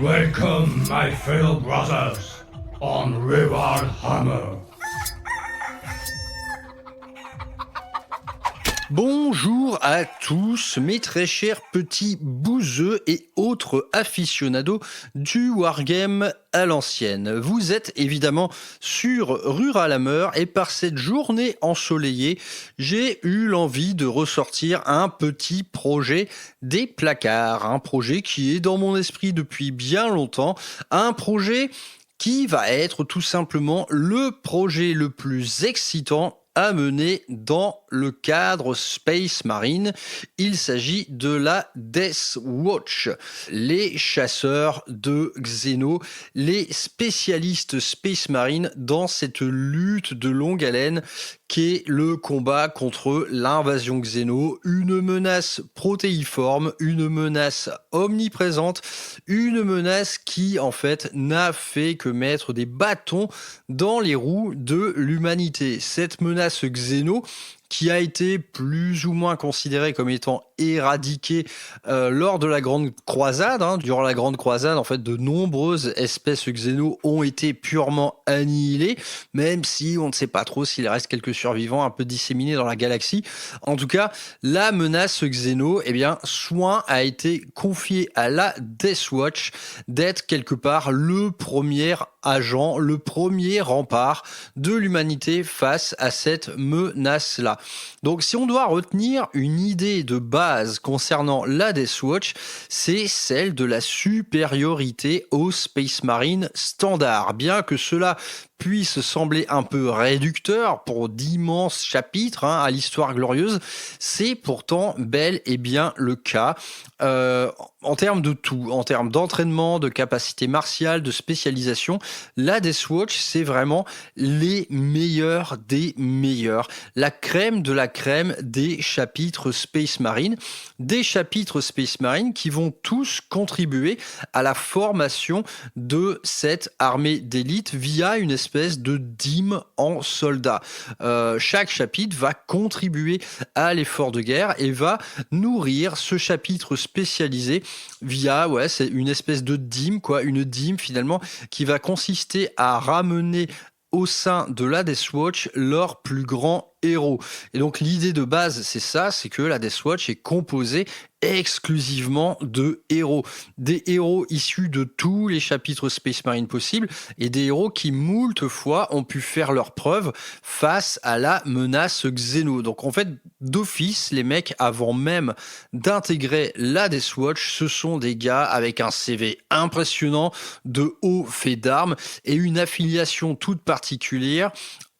Welcome, my fellow brothers, on Rival Hammer. Bonjour à tous, mes très chers petits bouseux et autres aficionados du wargame à l'ancienne. Vous êtes évidemment sur Rural Hammer et par cette journée ensoleillée, j'ai eu l'envie de ressortir un petit projet des placards. Un projet qui est dans mon esprit depuis bien longtemps, un projet qui va être tout simplement le projet le plus excitant à mener dans le cadre Space Marine. Il s'agit de la Death Watch, les chasseurs de Xeno, les spécialistes Space Marine dans cette lutte de longue haleine qu'est le combat contre l'invasion Xeno, une menace protéiforme, une menace omniprésente, une menace qui en fait n'a fait que mettre des bâtons dans les roues de l'humanité. Cette menace Xeno qui a été plus ou moins considéré comme étant éradiqué lors de la Grande Croisade. Durant la Grande Croisade, en fait, de nombreuses espèces xéno ont été purement annihilées, même si on ne sait pas trop s'il reste quelques survivants un peu disséminés dans la galaxie. En tout cas, la menace xéno, soin a été confié à la Death Watch d'être quelque part le premier agent, le premier rempart de l'humanité face à cette menace-là. Donc si on doit retenir une idée de base concernant la Death Watch, c'est celle de la supériorité au Space Marine standard. Bien que cela puisse sembler un peu réducteur pour d'immenses chapitres à l'histoire glorieuse, c'est pourtant bel et bien le cas. En termes de tout, en termes d'entraînement, de capacité martiale, de spécialisation, la Death Watch, c'est vraiment les meilleurs des meilleurs. La crème de la crème des chapitres Space Marine. Des chapitres Space Marine qui vont tous contribuer à la formation de cette armée d'élite via une espèce de dîme en soldats. Chaque chapitre va contribuer à l'effort de guerre et va nourrir ce chapitre spécialisé via c'est une espèce de dîme, une dîme finalement qui va consister à ramener au sein de la Death Watch leurs plus grands héros. Et donc l'idée de base, c'est ça, c'est que la Death Watch est composée exclusivement de héros. Des héros issus de tous les chapitres Space Marine possibles et des héros qui moult fois ont pu faire leurs preuves face à la menace Xeno. Donc en fait, d'office, les mecs, avant même d'intégrer la Death Watch, ce sont des gars avec un CV impressionnant, de haut fait d'armes et une affiliation toute particulière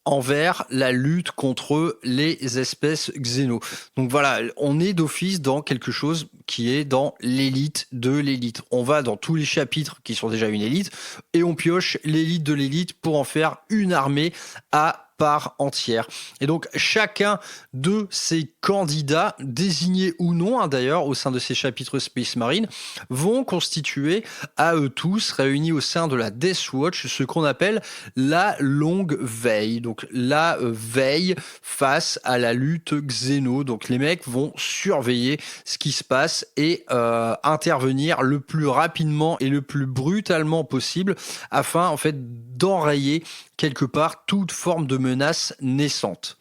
envers la lutte contre les espèces xéno. Donc voilà, on est d'office dans quelque chose qui est dans l'élite de l'élite. On va dans tous les chapitres qui sont déjà une élite et on pioche l'élite de l'élite pour en faire une armée à part entière. Et donc chacun de ces candidats, désignés ou non d'ailleurs au sein de ces chapitres Space Marine, vont constituer à eux tous, réunis au sein de la Death Watch, ce qu'on appelle la longue veille. Donc la veille face à la lutte xéno. Donc les mecs vont surveiller ce qui se passe et intervenir le plus rapidement et le plus brutalement possible afin en fait d'enrayer quelque part toute forme de menace naissante.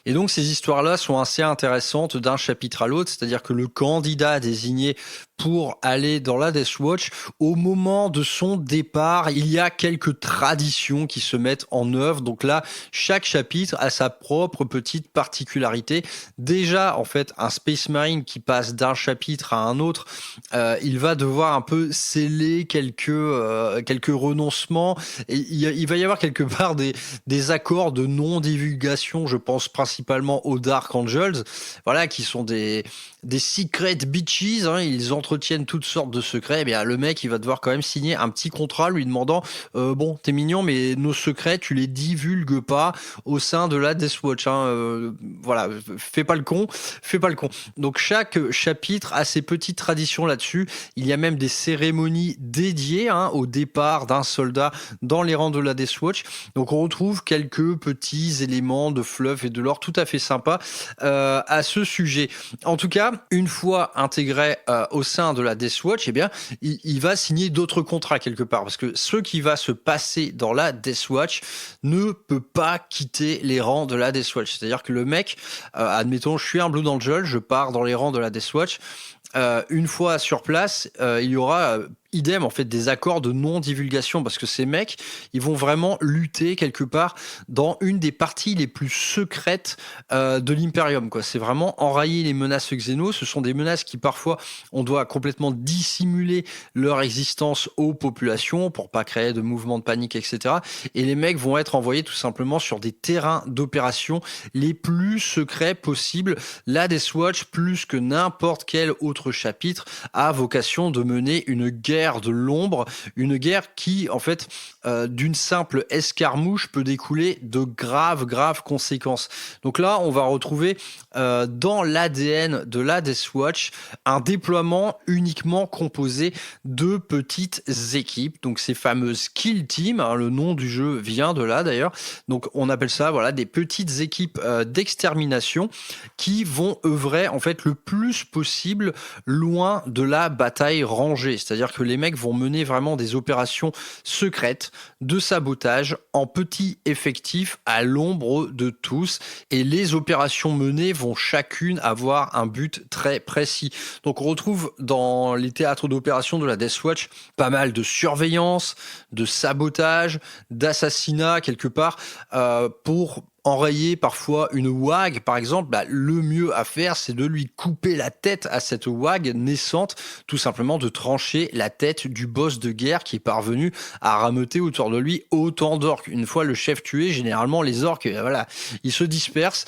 Et donc ces histoires-là sont assez intéressantes d'un chapitre à l'autre, c'est-à-dire que le candidat désigné pour aller dans la Death Watch, au moment de son départ, il y a quelques traditions qui se mettent en œuvre. Donc là, chaque chapitre a sa propre petite particularité. Déjà, en fait, un Space Marine qui passe d'un chapitre à un autre, il va devoir un peu sceller quelques renoncements. Et il va y avoir quelque part des accords de non-divulgation, je pense principalement aux Dark Angels, voilà, qui sont des secret bitches, ils entretiennent toutes sortes de secrets. Eh bien, le mec, il va devoir quand même signer un petit contrat lui demandant bon, t'es mignon, mais nos secrets, tu les divulgues pas au sein de la Death Watch. Voilà, fais pas le con. Donc, chaque chapitre a ses petites traditions là-dessus. Il y a même des cérémonies dédiées au départ d'un soldat dans les rangs de la Death Watch. Donc, on retrouve quelques petits éléments de fluff et de lore tout à fait sympas à ce sujet. En tout cas, une fois intégré au sein sein de la Death Watch, eh bien, il va signer d'autres contrats quelque part. Parce que ce qui va se passer dans la Death Watch ne peut pas quitter les rangs de la Death Watch. C'est-à-dire que le mec, admettons, je suis un Blood Angel, je pars dans les rangs de la Death Watch. Une fois sur place, il y aura idem en fait des accords de non-divulgation, parce que ces mecs, ils vont vraiment lutter quelque part dans une des parties les plus secrètes de l'Imperium, quoi. C'est vraiment enrayer les menaces Xénos. Ce sont des menaces qui parfois on doit complètement dissimuler leur existence aux populations pour pas créer de mouvements de panique, etc. Et les mecs vont être envoyés tout simplement sur des terrains d'opération les plus secrets possibles. La Death Watch, plus que n'importe quel autre chapitre, a vocation de mener une guerre de l'ombre, une guerre qui, en fait, d'une simple escarmouche peut découler de graves conséquences. Donc là, on va retrouver dans l'ADN de la Death Watch un déploiement uniquement composé de petites équipes, donc ces fameuses kill teams, hein, le nom du jeu vient de là d'ailleurs. Donc on appelle ça des petites équipes d'extermination qui vont œuvrer en fait le plus possible loin de la bataille rangée. C'est-à-dire que les mecs vont mener vraiment des opérations secrètes de sabotage en petit effectif à l'ombre de tous, et les opérations menées vont chacune avoir un but très précis. Donc on retrouve dans les théâtres d'opération de la Death Watch pas mal de surveillance, de sabotage, d'assassinat quelque part, pour enrayer parfois une WAG, par exemple. Le mieux à faire, c'est de lui couper la tête à cette WAG naissante, tout simplement de trancher la tête du boss de guerre qui est parvenu à rameuter autour de lui autant d'orques. Une fois le chef tué, généralement les orques, ils se dispersent,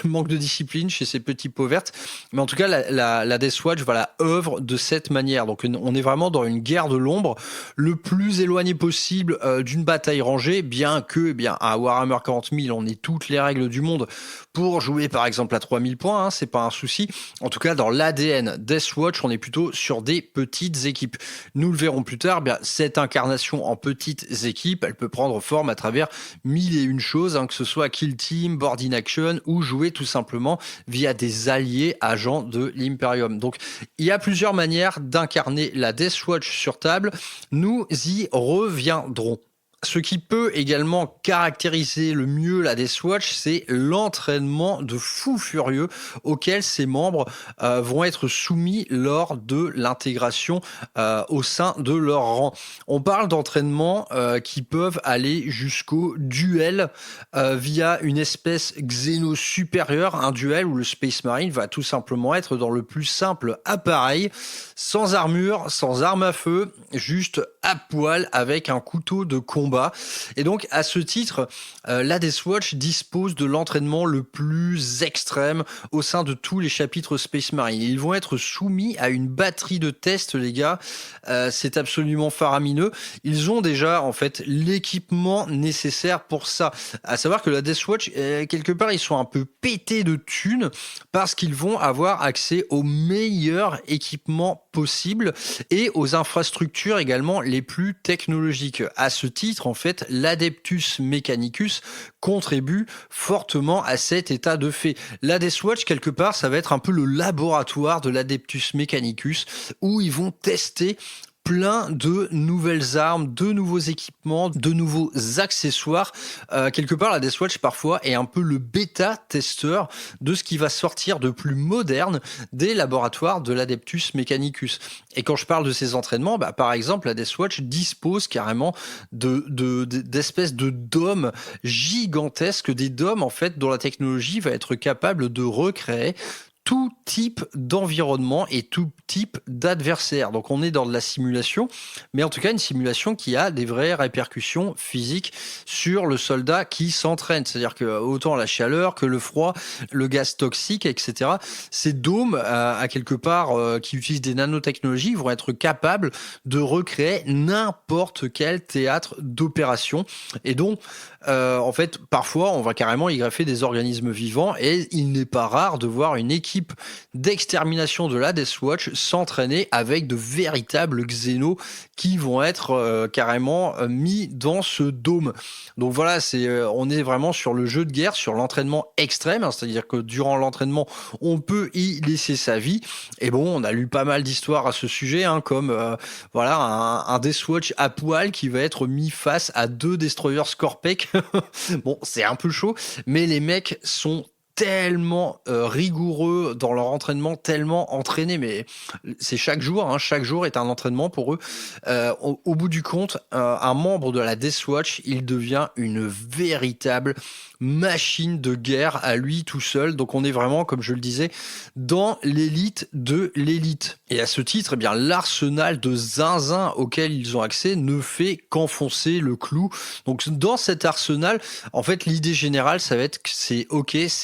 manque de discipline chez ces petits peaux vertes. Mais en tout cas, la Death Watch, œuvre de cette manière. Donc on est vraiment dans une guerre de l'ombre, le plus éloigné possible d'une bataille rangée, bien que, à Warhammer 40 000, on est toutes les règles du monde pour jouer par exemple à 3000 points, hein, c'est pas un souci. En tout cas, dans l'ADN Death Watch, on est plutôt sur des petites équipes. Nous le verrons plus tard, cette incarnation en petites équipes, elle peut prendre forme à travers 1001 choses, hein, que ce soit Kill Team, Board in Action, ou jouer tout simplement via des alliés agents de l'Imperium. Donc il y a plusieurs manières d'incarner la Death Watch sur table. Nous y reviendrons. Ce qui peut également caractériser le mieux la Death Watch, c'est l'entraînement de fous furieux auquel ses membres vont être soumis lors de l'intégration au sein de leur rang. On parle d'entraînements qui peuvent aller jusqu'au duel via une espèce xéno supérieure, un duel où le Space Marine va tout simplement être dans le plus simple appareil, sans armure, sans arme à feu, juste à poil avec un couteau de combat. Et donc, à ce titre, la Death Watch dispose de l'entraînement le plus extrême au sein de tous les chapitres Space Marine. Ils vont être soumis à une batterie de tests, les gars. C'est absolument faramineux. Ils ont déjà, en fait, l'équipement nécessaire pour ça. À savoir que la Death Watch, quelque part, ils sont un peu pétés de thunes parce qu'ils vont avoir accès au meilleur équipement possible et aux infrastructures également les plus technologiques. À ce titre, en fait, l'Adeptus Mechanicus contribue fortement à cet état de fait. La Death Watch, quelque part, ça va être un peu le laboratoire de l'Adeptus Mechanicus où ils vont tester plein de nouvelles armes, de nouveaux équipements, de nouveaux accessoires. Quelque part, la Death Watch, parfois, est un peu le bêta-testeur de ce qui va sortir de plus moderne des laboratoires de l'Adeptus Mechanicus. Et quand je parle de ces entraînements, par exemple, la Death Watch dispose carrément d'espèces de dômes gigantesques, des dômes, en fait, dont la technologie va être capable de recréer tout type d'environnement et tout type d'adversaire. Donc on est dans de la simulation, mais en tout cas une simulation qui a des vraies répercussions physiques sur le soldat qui s'entraîne. C'est-à-dire que autant la chaleur que le froid, le gaz toxique, etc. Ces dômes, à quelque part, qui utilisent des nanotechnologies, vont être capables de recréer n'importe quel théâtre d'opération. Et donc, en fait, parfois, on va carrément y greffer des organismes vivants et il n'est pas rare de voir une équipe équipe d'extermination de la Death Watch s'entraîner avec de véritables xénos qui vont être carrément mis dans ce dôme. Donc voilà, on est vraiment sur le jeu de guerre, sur l'entraînement extrême, hein, c'est-à-dire que durant l'entraînement, on peut y laisser sa vie. Et bon, on a lu pas mal d'histoires à ce sujet, hein, comme voilà un Death Watch à poil qui va être mis face à 2 destroyers Scorpec. Bon, c'est un peu chaud, mais les mecs sont tellement rigoureux dans leur entraînement, tellement entraînés, mais c'est chaque jour, hein, chaque jour est un entraînement pour eux. Au bout du compte, un membre de la Death Watch, il devient une véritable machine de guerre à lui tout seul. Donc on est vraiment, comme je le disais, dans l'élite de l'élite. Et à ce titre, eh bien, l'arsenal de zinzin auquel ils ont accès ne fait qu'enfoncer le clou. Donc dans cet arsenal, en fait, l'idée générale, ça va être que c'est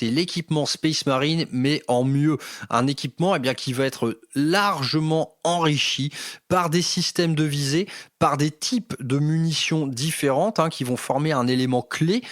l'équipement Space Marine, mais en mieux. Un équipement, eh bien, qui va être largement enrichi par des systèmes de visée, par des types de munitions différentes, hein, qui vont former un élément clé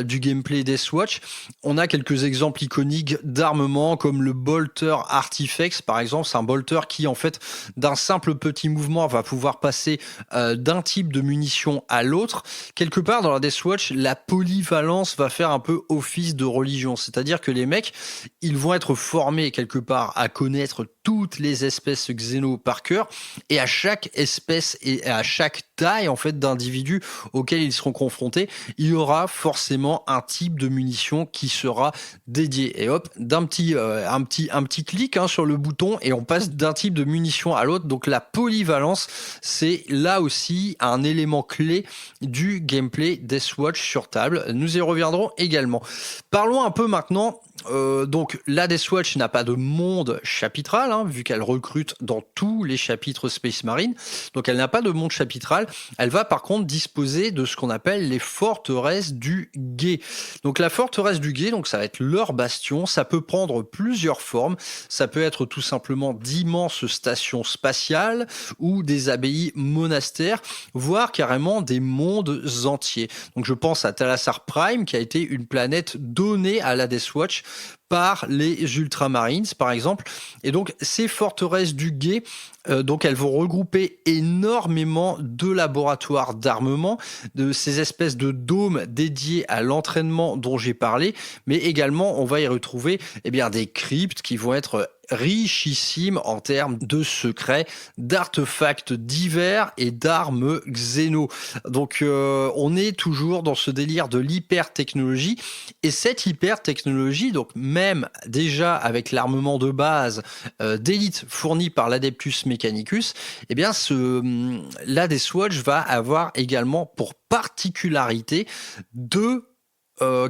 du gameplay Death Watch. On a quelques exemples iconiques d'armement comme le Bolter Artifex par exemple. C'est un bolter qui en fait d'un simple petit mouvement va pouvoir passer d'un type de munition à l'autre. Quelque part dans la Death Watch, la polyvalence va faire un peu office de religion, c'est-à-dire que les mecs, ils vont être formés quelque part à connaître toutes les espèces xéno par cœur, et à chaque espèce et à chaque taille en fait d'individus auxquels ils seront confrontés, il y aura forcément un type de munition qui sera dédié. Et hop, un petit clic, hein, sur le bouton et on passe d'un type de munition à l'autre. Donc la polyvalence, c'est là aussi un élément clé du gameplay Death Watch sur table. Nous y reviendrons également. Parlons un peu maintenant. Donc la Death Watch n'a pas de monde chapitral, hein, vu qu'elle recrute dans tous les chapitres Space Marine. Donc elle n'a pas de monde chapitral. Elle va par contre disposer de ce qu'on appelle les forteresses du guet. Donc la forteresse du guet, donc ça va être leur bastion. Ça peut prendre plusieurs formes. Ça peut être tout simplement d'immenses stations spatiales ou des abbayes monastères, voire carrément des mondes entiers. Donc je pense à Thalassar Prime, qui a été une planète donnée à la Death Watch par les Ultramarines par exemple. Et donc ces forteresses du guet, donc elles vont regrouper énormément de laboratoires d'armement, de ces espèces de dômes dédiés à l'entraînement dont j'ai parlé, mais également on va y retrouver des cryptes qui vont être richissimes en termes de secrets, d'artefacts divers et d'armes xéno. Donc on est toujours dans ce délire de l'hyper-technologie, et cette hyper-technologie, donc même déjà avec l'armement de base d'élite fourni par l'Adeptus Mechanicus, la Death Watch va avoir également pour particularité de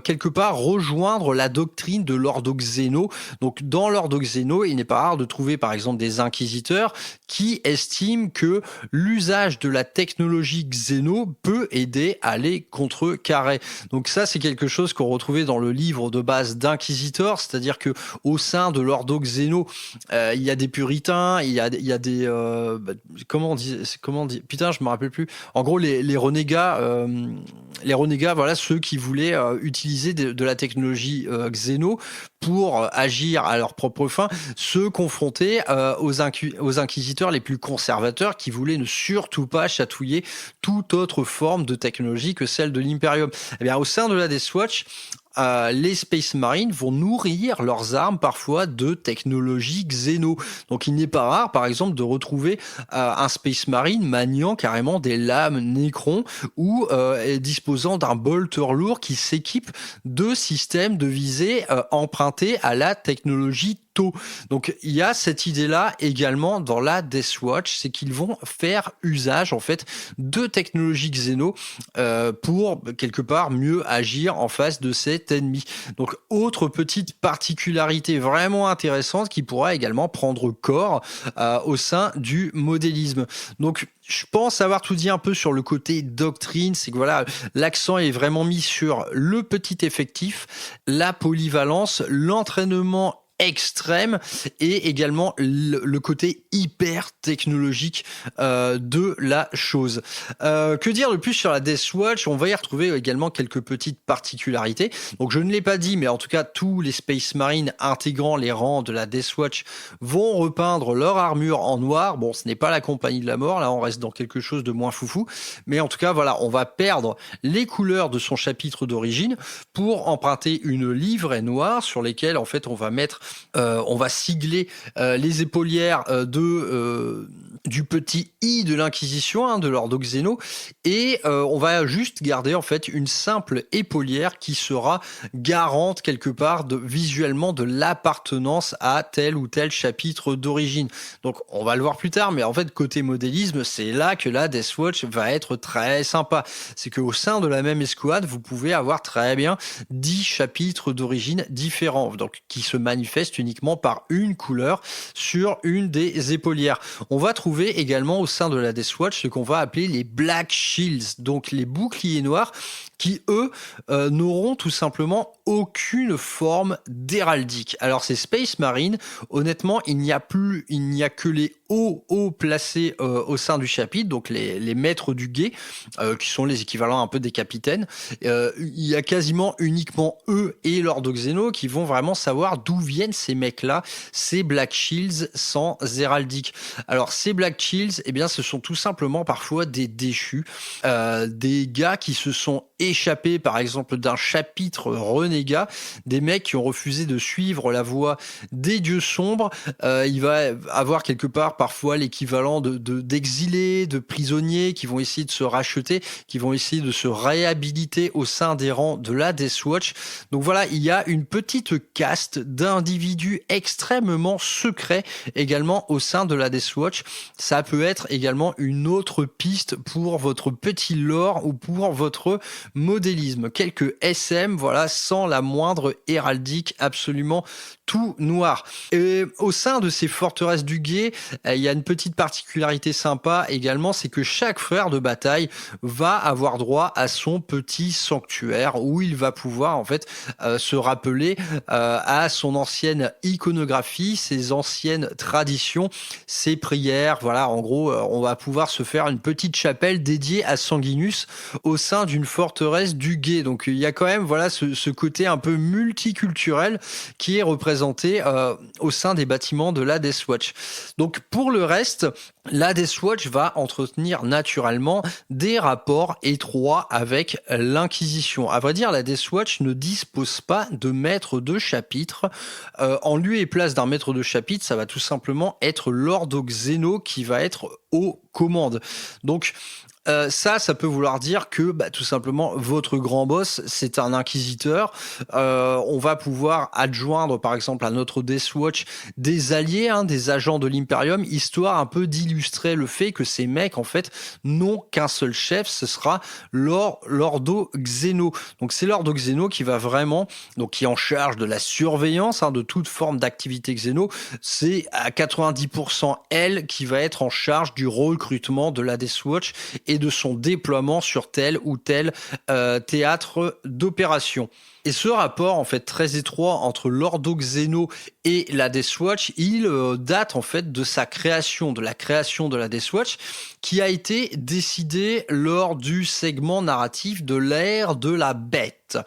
quelque part rejoindre la doctrine de l'Ordo Xeno. Donc dans l'Ordo Xeno, il n'est pas rare de trouver par exemple des inquisiteurs qui estiment que l'usage de la technologie Xeno peut aider à les contrecarrer. Donc ça, c'est quelque chose qu'on retrouvait dans le livre de base d'Inquisitor, c'est-à-dire que au sein de l'Ordo Xeno, il y a des puritains, il y a des comment on dit putain, je me rappelle plus. En gros, les renégats, voilà, ceux qui voulaient utiliser de la technologie Xeno pour agir à leur propre fin, se confronter aux inquisiteurs les plus conservateurs qui voulaient ne surtout pas chatouiller toute autre forme de technologie que celle de l'Imperium. Au sein de la Death Watch, les Space Marines vont nourrir leurs armes parfois de technologie xéno. Donc il n'est pas rare, par exemple, de retrouver un Space Marine maniant carrément des lames Necron ou disposant d'un bolter lourd qui s'équipe de systèmes de visée empruntés à la technologie tôt. Donc il y a cette idée-là également dans la Death Watch, c'est qu'ils vont faire usage en fait de technologies xéno pour quelque part mieux agir en face de cet ennemi. Donc autre petite particularité vraiment intéressante qui pourra également prendre corps au sein du modélisme. Donc je pense avoir tout dit un peu sur le côté doctrine, c'est que voilà, l'accent est vraiment mis sur le petit effectif, la polyvalence, l'entraînement extrême et également le côté hyper technologique de la chose. Que dire de plus sur la Deathwatch? On va y retrouver également quelques petites particularités. Donc je ne l'ai pas dit, mais en tout cas tous les Space Marines intégrant les rangs de la Deathwatch vont repeindre leur armure en noir. Bon, ce n'est pas la compagnie de la mort, là on reste dans quelque chose de moins foufou, mais en tout cas voilà, on va perdre les couleurs de son chapitre d'origine pour emprunter une livrée noire sur lesquelles en fait on va sigler les épaulières du petit I de l'Inquisition, hein, de l'Ordo Xeno, et on va juste garder en fait une simple épaulière qui sera garante quelque part visuellement de l'appartenance à tel ou tel chapitre d'origine. Donc on va le voir plus tard, mais en fait côté modélisme, c'est là que la Deathwatch va être très sympa. C'est qu'au sein de la même escouade, vous pouvez avoir très bien 10 chapitres d'origine différents, donc qui se manifestent uniquement par une couleur sur une des épaulières. On va trouver également au sein de la Deathwatch ce qu'on va appeler les Black Shields, donc les boucliers noirs qui, eux, n'auront tout simplement aucune forme d'héraldique. Alors ces Space Marines, honnêtement, il n'y a que les hauts placés au sein du chapitre, donc les maîtres du guet, qui sont les équivalents un peu des capitaines. Il y a quasiment uniquement eux et l'Ordo Xeno qui vont vraiment savoir d'où viennent ces mecs-là, ces Black Shields sans héraldique. Alors ces Black Shields, eh bien, ce sont tout simplement parfois des déchus, des gars qui se sont échappés par exemple d'un chapitre renégat, des mecs qui ont refusé de suivre la voie des dieux sombres. Il va avoir quelque part parfois l'équivalent d'exilés, de prisonniers qui vont essayer de se racheter, qui vont essayer de se réhabiliter au sein des rangs de la Deathwatch. Donc voilà, il y a une petite caste d'individus extrêmement secrets également au sein de la Deathwatch. Ça peut être également une autre piste pour votre petit lore ou pour votre modélisme. Quelques SM, voilà, sans la moindre héraldique, absolument tout noir. Et au sein de ces forteresses du guet, il y a une petite particularité sympa également, c'est que chaque frère de bataille va avoir droit à son petit sanctuaire où il va pouvoir en fait se rappeler à son ancienne iconographie, ses anciennes traditions, ses prières. Voilà, en gros, on va pouvoir se faire une petite chapelle dédiée à Sanguinus au sein d'une forteresse du guet. Donc il y a quand même voilà ce côté un peu multiculturel qui est représenté au sein des bâtiments de la Deathwatch. Donc pour le reste, la Deathwatch va entretenir naturellement des rapports étroits avec l'Inquisition. À vrai dire, la Deathwatch ne dispose pas de maître de chapitre. En lieu et place d'un maître de chapitre, ça va tout simplement être l'Ordo Xeno qui va être aux commandes. Donc ça peut vouloir dire que tout simplement votre grand boss c'est un inquisiteur. On va pouvoir adjoindre par exemple à notre Deathwatch des alliés, des agents de l'Imperium, histoire un peu d'illustrer le fait que ces mecs en fait n'ont qu'un seul chef, ce sera l'Ordo Xeno. Donc c'est l'Ordo Xeno qui va vraiment, donc qui est en charge de la surveillance de toute forme d'activité Xeno. C'est à 90% elle qui va être en charge du recrutement de la Deathwatch et de son déploiement sur tel ou tel théâtre d'opération. Et ce rapport en fait très étroit entre l'Ordo Xeno et la Deathwatch, il date en fait de sa création, de la création de la Deathwatch, qui a été décidée lors du segment narratif de l'ère de la Bête.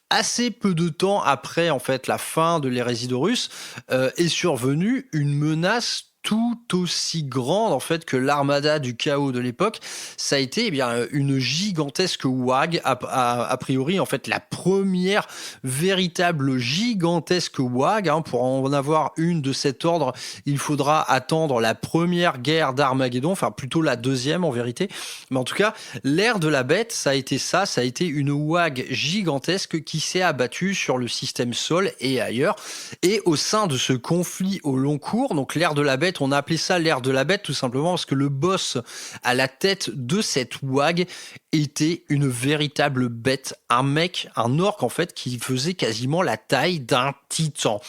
Assez peu de temps après en fait la fin de l'hérésie d'Horus est survenue une menace tout aussi grande en fait que l'armada du chaos de l'époque. Ça a été une gigantesque WAG, a priori en fait la première véritable gigantesque WAG. Pour en avoir une de cet ordre, il faudra attendre la première guerre d'Armageddon, enfin plutôt la deuxième en vérité. Mais en tout cas, l'ère de la Bête, ça a été une WAG gigantesque qui s'est abattue sur le système Sol et ailleurs. Et au sein de ce conflit au long cours, donc l'ère de la Bête, fait, on a appelé ça l'ère de la bête tout simplement parce que le boss à la tête de cette WAG était une véritable bête, un orc en fait qui faisait quasiment la taille d'un titan.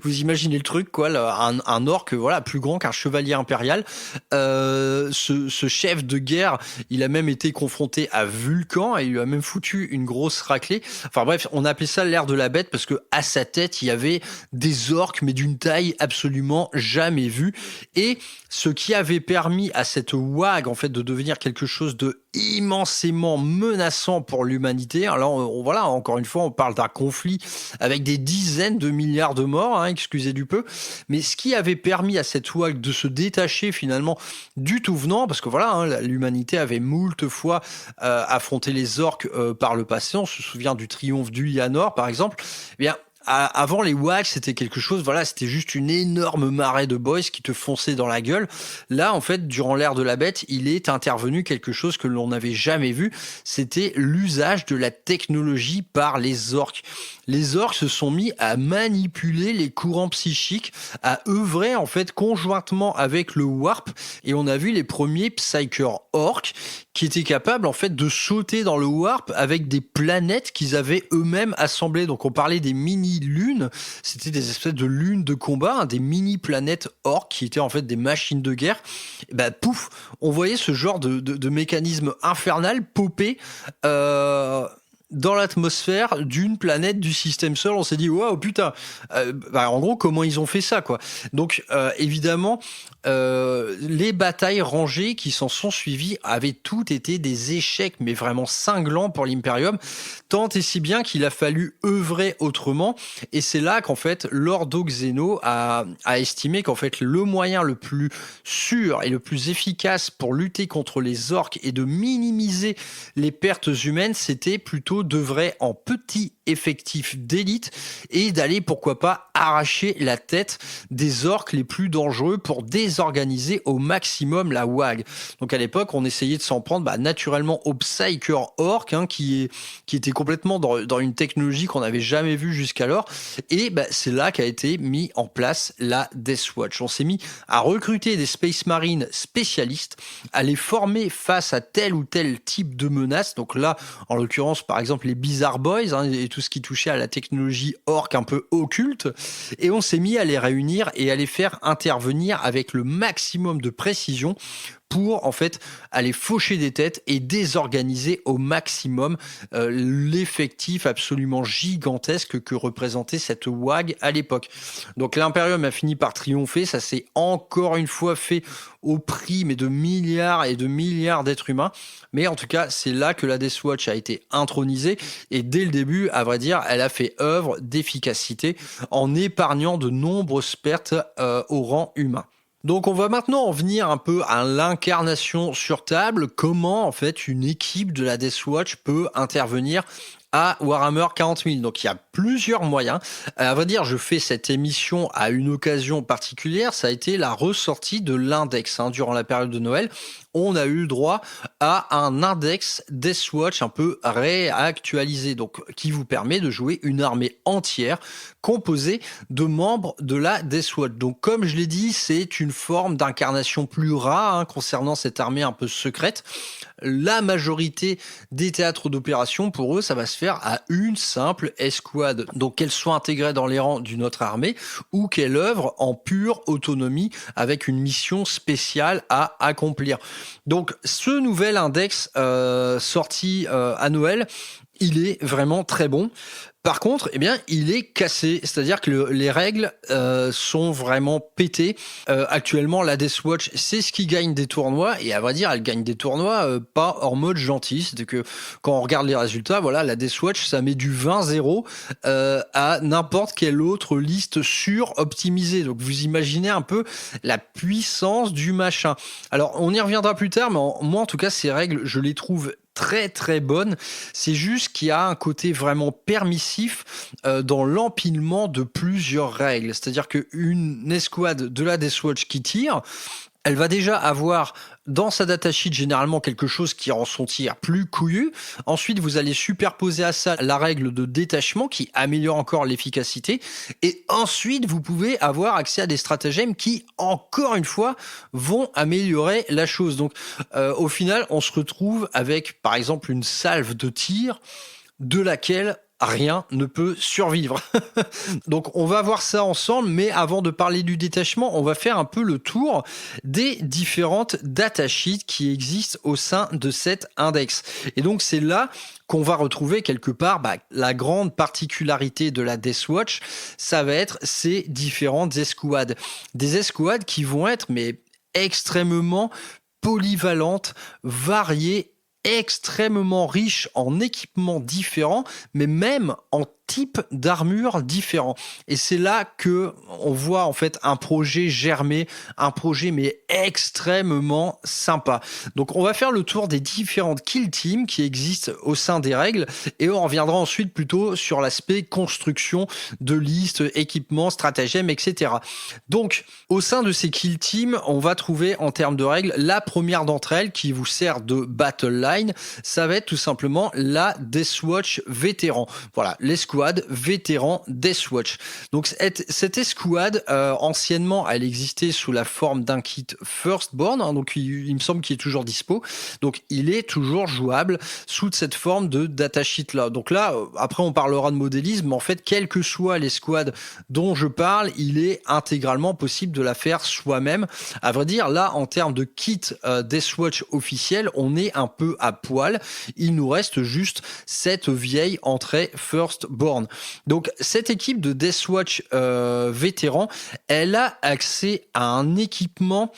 Vous imaginez le truc quoi, un orc voilà plus grand qu'un chevalier impérial. Ce chef de guerre, il a même été confronté à Vulcan et il lui a même foutu une grosse raclée. Enfin bref, on appelait ça l'ère de la bête parce que à sa tête il y avait des orques mais d'une taille absolument jamais vue, et ce qui avait permis à cette WAG en fait de devenir quelque chose de immensément menaçant pour l'humanité. Alors voilà, encore une fois, on parle d'un conflit avec des dizaines de milliards de morts, hein, excusez du peu, mais ce qui avait permis à cette WAG de se détacher finalement du tout venant, parce que voilà, hein, l'humanité avait moult fois affronté les orques par le passé, on se souvient du triomphe d'Ulianor par exemple, eh bien avant les WAG, c'était quelque chose, voilà, c'était juste une énorme marée de boys qui te fonçaient dans la gueule. Là, en fait, durant l'ère de la bête, il est intervenu quelque chose que l'on n'avait jamais vu. C'était l'usage de la technologie par les orques. Les orques se sont mis à manipuler les courants psychiques, à œuvrer, en fait, conjointement avec le warp. Et on a vu les premiers psychers orques qui étaient capables, en fait, de sauter dans le warp avec des planètes qu'ils avaient eux-mêmes assemblées. Donc, on parlait des mini-lunes. C'était des espèces de lunes de combat, hein, des mini-planètes orques qui étaient, en fait, des machines de guerre. Et bah, pouf, on voyait ce genre de mécanisme infernal popper, dans l'atmosphère d'une planète du système solaire. On s'est dit waouh putain, en gros comment ils ont fait ça quoi. Donc évidemment les batailles rangées qui s'en sont suivies avaient toutes été des échecs mais vraiment cinglants pour l'Imperium, tant et si bien qu'il a fallu œuvrer autrement, et c'est là qu'en fait Lord Xeno a estimé qu'en fait le moyen le plus sûr et le plus efficace pour lutter contre les orques et de minimiser les pertes humaines, c'était plutôt d'œuvrer en petit effectif d'élite et d'aller pourquoi pas arracher la tête des orques les plus dangereux pour désorganiser au maximum la WAG. Donc à l'époque on essayait de s'en prendre naturellement aux Psyker orques, hein, qui était complètement dans une technologie qu'on n'avait jamais vue jusqu'alors, et c'est là qu'a été mis en place la Death Watch. On s'est mis à recruter des Space Marines spécialistes, à les former face à tel ou tel type de menace. Donc là en l'occurrence par exemple les Bizarre Boys, hein, et tout ce qui touchait à la technologie orque un peu occulte, et on s'est mis à les réunir et à les faire intervenir avec le maximum de précision pour en fait aller faucher des têtes et désorganiser au maximum l'effectif absolument gigantesque que représentait cette WAG à l'époque. Donc l'Imperium a fini par triompher, ça s'est encore une fois fait au prix mais de milliards et de milliards d'êtres humains, mais en tout cas c'est là que la Death Watch a été intronisée, et dès le début à vrai dire elle a fait œuvre d'efficacité en épargnant de nombreuses pertes au rang humain. Donc on va maintenant en venir un peu à l'incarnation sur table, comment en fait une équipe de la Death Watch peut intervenir à Warhammer 40 000. Donc il y a plusieurs moyens. À vrai dire, je fais cette émission à une occasion particulière, ça a été la ressortie de l'index, hein, durant la période de Noël. On a eu le droit à un index Death Watch un peu réactualisé, donc qui vous permet de jouer une armée entière composée de membres de la Death Watch. Donc comme je l'ai dit, c'est une forme d'incarnation plus rare, hein, concernant cette armée un peu secrète. La majorité des théâtres d'opération, pour eux, ça va se faire à une simple escouade. Donc qu'elle soit intégrée dans les rangs d'une autre armée ou qu'elle œuvre en pure autonomie avec une mission spéciale à accomplir. Donc ce nouvel index sorti à Noël, il est vraiment très bon. Par contre, il est cassé, c'est-à-dire que les règles sont vraiment pétées. Actuellement, la Death Watch, c'est ce qui gagne des tournois, et à vrai dire, elle gagne des tournois pas en mode gentil. C'est que quand on regarde les résultats, voilà, la Death Watch, ça met du 20-0 à n'importe quelle autre liste sur-optimisée. Donc vous imaginez un peu la puissance du machin. Alors, on y reviendra plus tard, mais moi, en tout cas, ces règles, je les trouve très très bonne. C'est juste qu'il y a un côté vraiment permissif dans l'empilement de plusieurs règles. C'est-à-dire qu'une escouade de la Death Watch qui tire, elle va déjà avoir dans sa datasheet généralement quelque chose qui rend son tir plus couillu. Ensuite, vous allez superposer à ça la règle de détachement qui améliore encore l'efficacité. Et ensuite, vous pouvez avoir accès à des stratagèmes qui, encore une fois, vont améliorer la chose. Donc, au final, on se retrouve avec, par exemple, une salve de tir de laquelle rien ne peut survivre. Donc on va voir ça ensemble, mais avant de parler du détachement, on va faire un peu le tour des différentes datasheets qui existent au sein de cet index. Et donc c'est là qu'on va retrouver quelque part la grande particularité de la Deathwatch, ça va être ces différentes escouades. Des escouades qui vont être extrêmement polyvalentes, variées, extrêmement riche en équipements différents, mais même en type d'armure différents. Et c'est là que on voit en fait un projet germer, un projet extrêmement sympa. Donc on va faire le tour des différentes kill teams qui existent au sein des règles et on reviendra ensuite plutôt sur l'aspect construction de listes, équipements, stratagèmes, etc. Donc au sein de ces kill teams, on va trouver en termes de règles la première d'entre elles qui vous sert de battle line, ça va être tout simplement la Deathwatch vétéran. Voilà, l'escouade vétéran Deathwatch. Donc cette escouade, anciennement, elle existait sous la forme d'un kit Firstborn, donc il me semble qu'il est toujours dispo. Donc il est toujours jouable sous cette forme de datasheet là. Donc là, après on parlera de modélisme, mais en fait, quelle que soit l'escouade dont je parle, il est intégralement possible de la faire soi-même. À vrai dire, là, en termes de kit Deathwatch officiel, on est un peu à poil. Il nous reste juste cette vieille entrée Firstborn. Donc cette équipe de Deathwatch vétéran, elle a accès à un équipement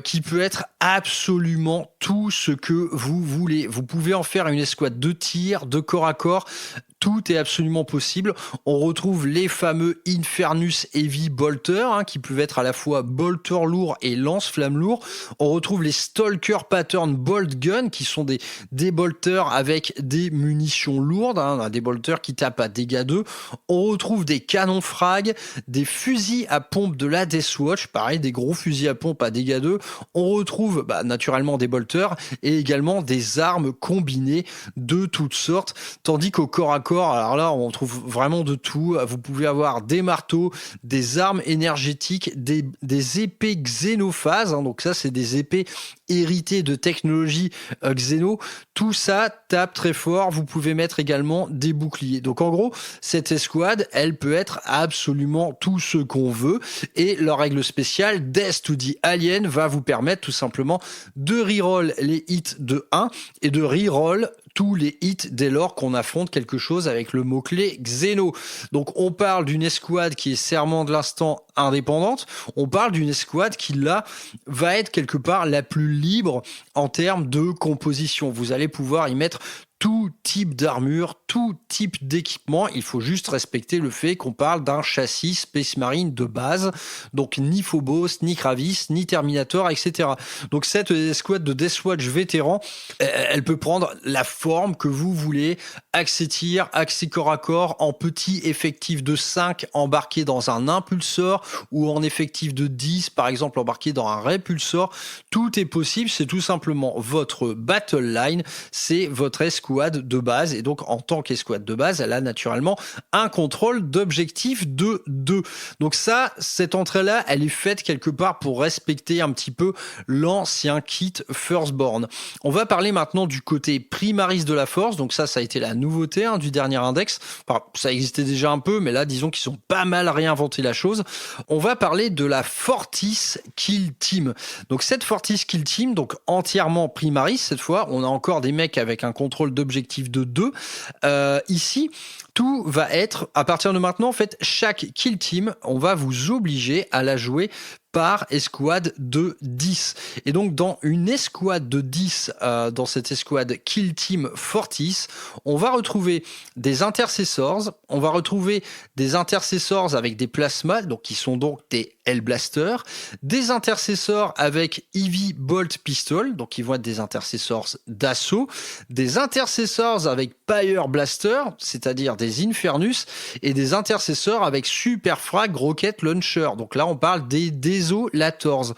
qui peut être absolument tout ce que vous voulez. Vous pouvez en faire une escouade de tir, de corps à corps. Tout est absolument possible. On retrouve les fameux Infernus Heavy Bolter, qui peuvent être à la fois bolter lourd et lance-flamme lourd. On retrouve les Stalker Pattern Bolt Gun, qui sont des bolters avec des munitions lourdes, des bolters qui tapent à dégâts 2. On retrouve des canons frag, des fusils à pompe de la Deathwatch, pareil, des gros fusils à pompe à dégâts 2. On retrouve naturellement des bolters et également des armes combinées de toutes sortes, tandis qu'au corps à corps, alors là, on trouve vraiment de tout. Vous pouvez avoir des marteaux, des armes énergétiques, des épées xénophases. Donc ça, c'est des épées héritées de technologie xéno. Tout ça tape très fort. Vous pouvez mettre également des boucliers. Donc en gros, cette escouade, elle peut être absolument tout ce qu'on veut. Et leur règle spéciale, Death to the Alien, va vous permettre tout simplement de reroll les hits de 1 et de reroll tous les hits dès lors qu'on affronte quelque chose avec le mot-clé Xeno. Donc on parle d'une escouade qui est serment de l'instant indépendante, on parle d'une escouade qui là va être quelque part la plus libre en termes de composition. Vous allez pouvoir y mettre tout type d'armure, tout type d'équipement. Il faut juste respecter le fait qu'on parle d'un châssis Space Marine de base, donc ni Phobos, ni Kravis, ni Terminator, etc. Donc cette escouade de Deathwatch vétéran, elle peut prendre la forme que vous voulez, accès tir, accès corps à corps, en petit effectif de 5 embarqué dans un impulsor ou en effectif de 10, par exemple embarqué dans un répulsor. Tout est possible, c'est tout simplement votre battle line, c'est votre escouade de base, et donc en tant qu'escouade de base, elle a naturellement un contrôle d'objectif de 2. Donc ça, cette entrée-là, elle est faite quelque part pour respecter un petit peu l'ancien kit Firstborn. On va parler maintenant du côté primaris de la force, donc ça a été la nouveauté du dernier index. Enfin, ça existait déjà un peu, mais là, disons qu'ils ont pas mal réinventé la chose. On va parler de la Fortis Kill Team. Donc cette Fortis Kill Team, donc entièrement primaris cette fois, on a encore des mecs avec un contrôle d'objectif de 2. Ici, tout va être, à partir de maintenant, en fait, chaque kill team, on va vous obliger à la jouer par escouade de 10. Et donc, dans une escouade de 10, dans cette escouade Kill Team Fortis, on va retrouver des intercessors, on va retrouver des intercessors avec des plasmas, donc qui sont donc des Hellblaster, des intercessors avec Heavy Bolt Pistol, donc qui vont être des intercessors d'assaut, des intercessors avec Pyre Blaster, c'est-à-dire des Infernus, et des intercessors avec Super Frag Rocket Launcher. Donc là, on parle des Desolators.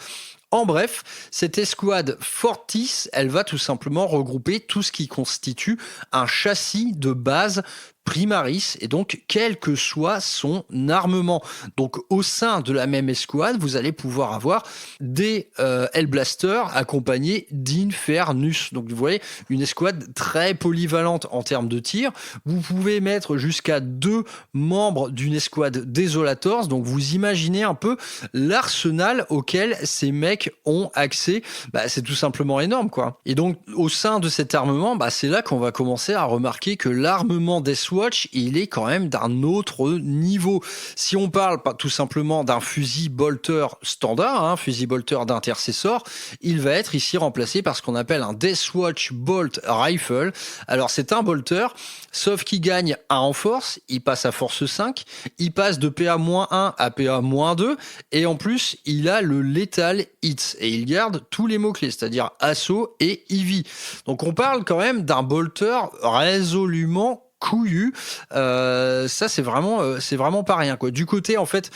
En bref, cette escouade Fortis, elle va tout simplement regrouper tout ce qui constitue un châssis de base Primaris, et donc quel que soit son armement. Donc au sein de la même escouade, vous allez pouvoir avoir des Hellblasters accompagnés d'Infernus. Donc vous voyez, une escouade très polyvalente en termes de tir. Vous pouvez mettre jusqu'à 2 membres d'une escouade Desolators. Donc vous imaginez un peu l'arsenal auquel ces mecs ont accès. C'est tout simplement énorme, quoi. Et donc au sein de cet armement, c'est là qu'on va commencer à remarquer que l'armement Deathwatch, il est quand même d'un autre niveau. Si on parle pas tout simplement d'un fusil bolter standard, fusil bolter d'intercesseur, il va être ici remplacé par ce qu'on appelle un Deathwatch Bolt Rifle. Alors c'est un bolter, sauf qu'il gagne 1 en force, il passe à force 5, il passe de PA-1 à PA-2, et en plus il a le Lethal Hits, et il garde tous les mots-clés, c'est-à-dire assaut et EV. Donc on parle quand même d'un bolter résolument couillu. Ça c'est vraiment pas rien, quoi. Du côté en fait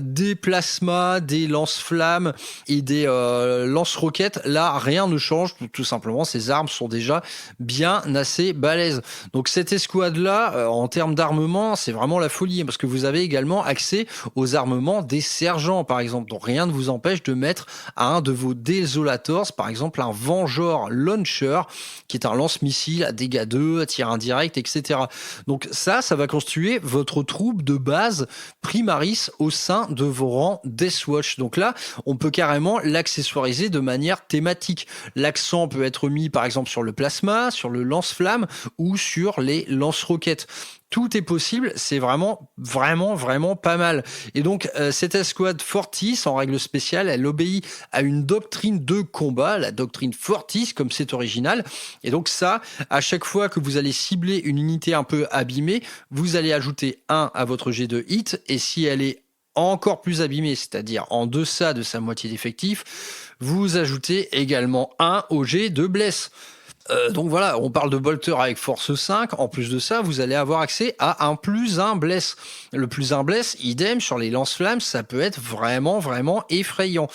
des plasmas, des lance-flammes et des lance-roquettes, là rien ne change, tout simplement ces armes sont déjà bien assez balèzes. Donc cette escouade là en termes d'armement, c'est vraiment la folie, parce que vous avez également accès aux armements des sergents par exemple. Donc rien ne vous empêche de mettre à un de vos Desolators par exemple un Vengeur Launcher qui est un lance-missile à dégâts 2, à tir indirect, etc. Donc ça va constituer votre troupe de base Primaris au sein de vos rangs Deathwatch. Donc là, on peut carrément l'accessoiriser de manière thématique. L'accent peut être mis par exemple sur le plasma, sur le lance-flamme ou sur les lance-roquettes. Tout est possible, c'est vraiment pas mal. Et donc, cette escouade Fortis, en règle spéciale, elle obéit à une doctrine de combat, la doctrine Fortis, comme c'est original. Et donc ça, à chaque fois que vous allez cibler une unité un peu abîmée, vous allez ajouter 1 à votre jet de hit, et si elle est encore plus abîmée, c'est-à-dire en deçà de sa moitié d'effectif, vous ajoutez également 1 au jet de bless. Donc voilà, on parle de bolter avec force 5. En plus de ça, vous allez avoir accès à un +1 bless. Le +1 bless, idem sur les lance-flammes, ça peut être vraiment effrayant.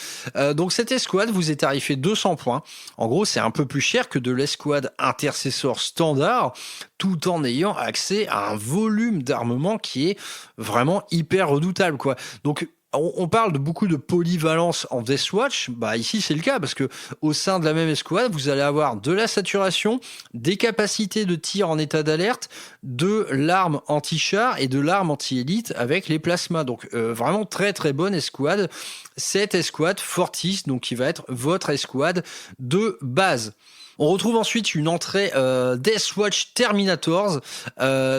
Donc cette escouade vous est tarifée 200 points. En gros, c'est un peu plus cher que de l'escouade intercesseur standard, tout en ayant accès à un volume d'armement qui est vraiment hyper redoutable, quoi. Donc on parle de beaucoup de polyvalence en Deathwatch, ici c'est le cas parce que au sein de la même escouade, vous allez avoir de la saturation, des capacités de tir en état d'alerte, de l'arme anti-char et de l'arme anti-élite avec les plasmas. Donc vraiment très bonne escouade. Cette escouade Fortis, donc qui va être votre escouade de base. On retrouve ensuite une entrée Deathwatch Terminators,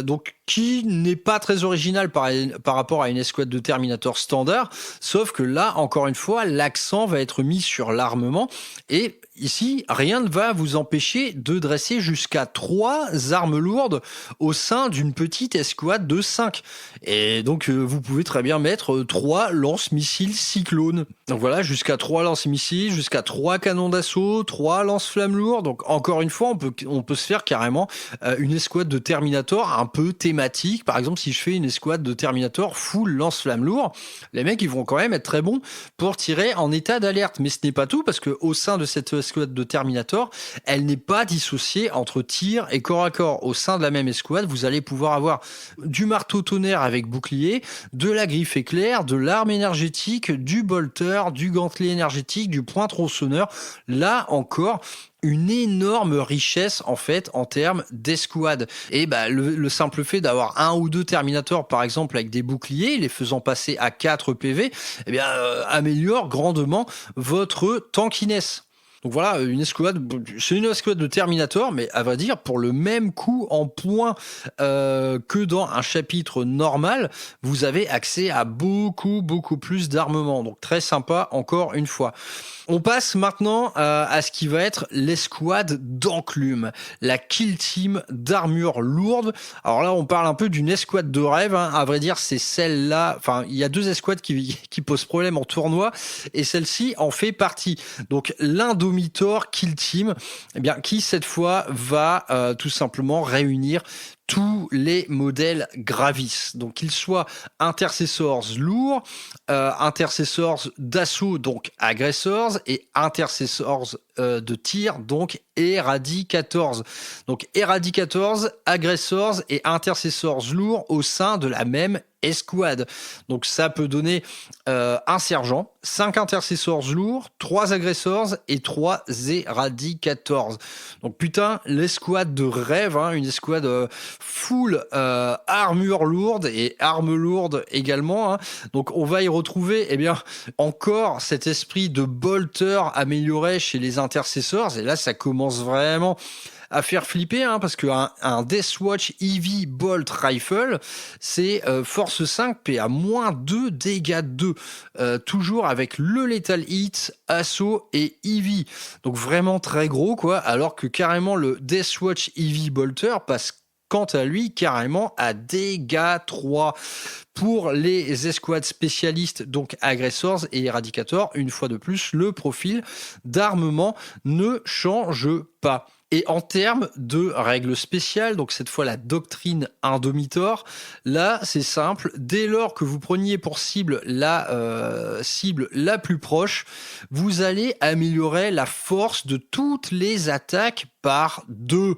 donc qui n'est pas très original par rapport à une escouade de Terminator standard, sauf que là, encore une fois, l'accent va être mis sur l'armement, et ici, rien ne va vous empêcher de dresser jusqu'à 3 armes lourdes au sein d'une petite escouade de 5. Et donc, vous pouvez très bien mettre 3 lance-missiles cyclones. Donc voilà, jusqu'à 3 lance-missiles, jusqu'à 3 canons d'assaut, 3 lance-flammes lourds. Donc encore une fois, on peut se faire carrément une escouade de Terminator un peu thématique. Par exemple, si je fais une escouade de Terminator full lance-flammes lourd, les mecs ils vont quand même être très bons pour tirer en état d'alerte. Mais ce n'est pas tout, parce que au sein de cette escouade de Terminator, elle n'est pas dissociée entre tir et corps à corps. Au sein de la même escouade, vous allez pouvoir avoir du marteau tonnerre avec bouclier, de la griffe éclair, de l'arme énergétique, du bolter, du gantelet énergétique, du point tronçonneur. Là encore, une énorme richesse en fait en termes d'escouade. Et le simple fait d'avoir 1 ou 2 Terminators par exemple avec des boucliers, les faisant passer à 4 PV, améliore grandement votre tankiness. Donc voilà, c'est une escouade de Terminator, mais à vrai dire, pour le même coût en points que dans un chapitre normal, vous avez accès à beaucoup plus d'armement. Donc très sympa, encore une fois. On passe maintenant à ce qui va être l'escouade d'enclume, la kill team d'armure lourde. Alors là, on parle un peu d'une escouade de rêve, hein. À vrai dire, c'est celle-là. Enfin, il y a 2 escouades qui posent problème en tournoi, et celle-ci en fait partie. Donc l'Indomitor kill team, qui cette fois va tout simplement réunir tous les modèles Gravis, donc qu'ils soient intercessors lourds, intercessors d'assaut, donc aggressors, et intercessors de tir, donc Eradicators. Donc Eradicators, agressors et intercessors lourds au sein de la même escouade. Donc ça peut donner un sergent, 5 intercessors lourds, 3 agressors et 3 Eradicators. Donc putain, l'escouade de rêve, hein, une escouade full armure lourde et armes lourdes également. Hein. Donc on va y retrouver encore cet esprit de bolter amélioré chez les intercessors. Et là, ça commence vraiment à faire flipper, hein, parce qu'un Deathwatch EV Bolt Rifle, c'est force 5, PA-2, dégâts 2. Toujours avec le Lethal Hit, assaut et EV. Donc vraiment très gros, quoi. Alors que carrément le Deathwatch EV Bolter passe quant à lui carrément à dégâts 3. Pour les escouades spécialistes, donc agressors et éradicators, une fois de plus, le profil d'armement ne change pas. Et en termes de règles spéciales, donc cette fois la doctrine Indomitor, là c'est simple, dès lors que vous preniez pour cible la cible la plus proche, vous allez améliorer la force de toutes les attaques par 2.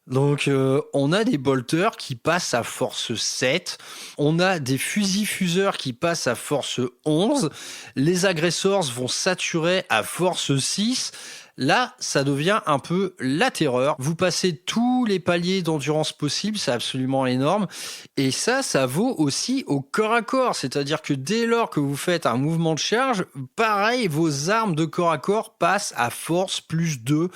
Donc on a des bolters qui passent à force 7, on a des fusils-fuseurs qui passent à force 11, les agressors vont saturer à force 6. Là, ça devient un peu la terreur. Vous passez tous les paliers d'endurance possibles, c'est absolument énorme. Et ça vaut aussi au corps à corps. C'est-à-dire que dès lors que vous faites un mouvement de charge, pareil, vos armes de corps à corps passent à force plus 2.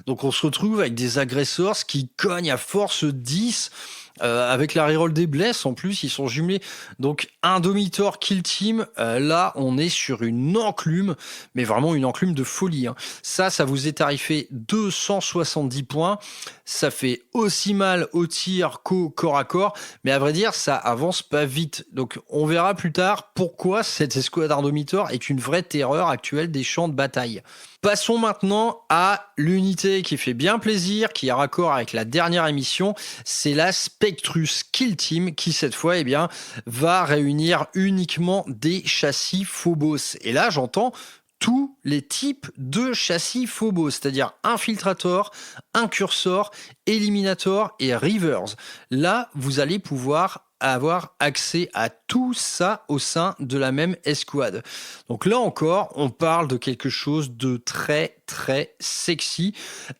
Donc on se retrouve avec des agressors qui cognent à force 10. Avec la reroll des blesses, en plus, ils sont jumelés. Donc, Indomitor Kill Team, là, on est sur une enclume, mais vraiment une enclume de folie. Hein. Ça vous est tarifé 270 points. Ça fait aussi mal au tir qu'au corps à corps, mais à vrai dire, ça avance pas vite. Donc, on verra plus tard pourquoi cette escouade Indomitor est une vraie terreur actuelle des champs de bataille. Passons maintenant à l'unité qui fait bien plaisir, qui est raccord avec la dernière émission, c'est la Spectrus Kill Team qui cette fois va réunir uniquement des châssis Phobos. Et là j'entends tous les types de châssis Phobos, c'est-à-dire Infiltrator, Incursor, Eliminator et Reavers. Là vous allez pouvoir avoir accès à tout ça au sein de la même escouade. Donc là encore, on parle de quelque chose de très très sexy.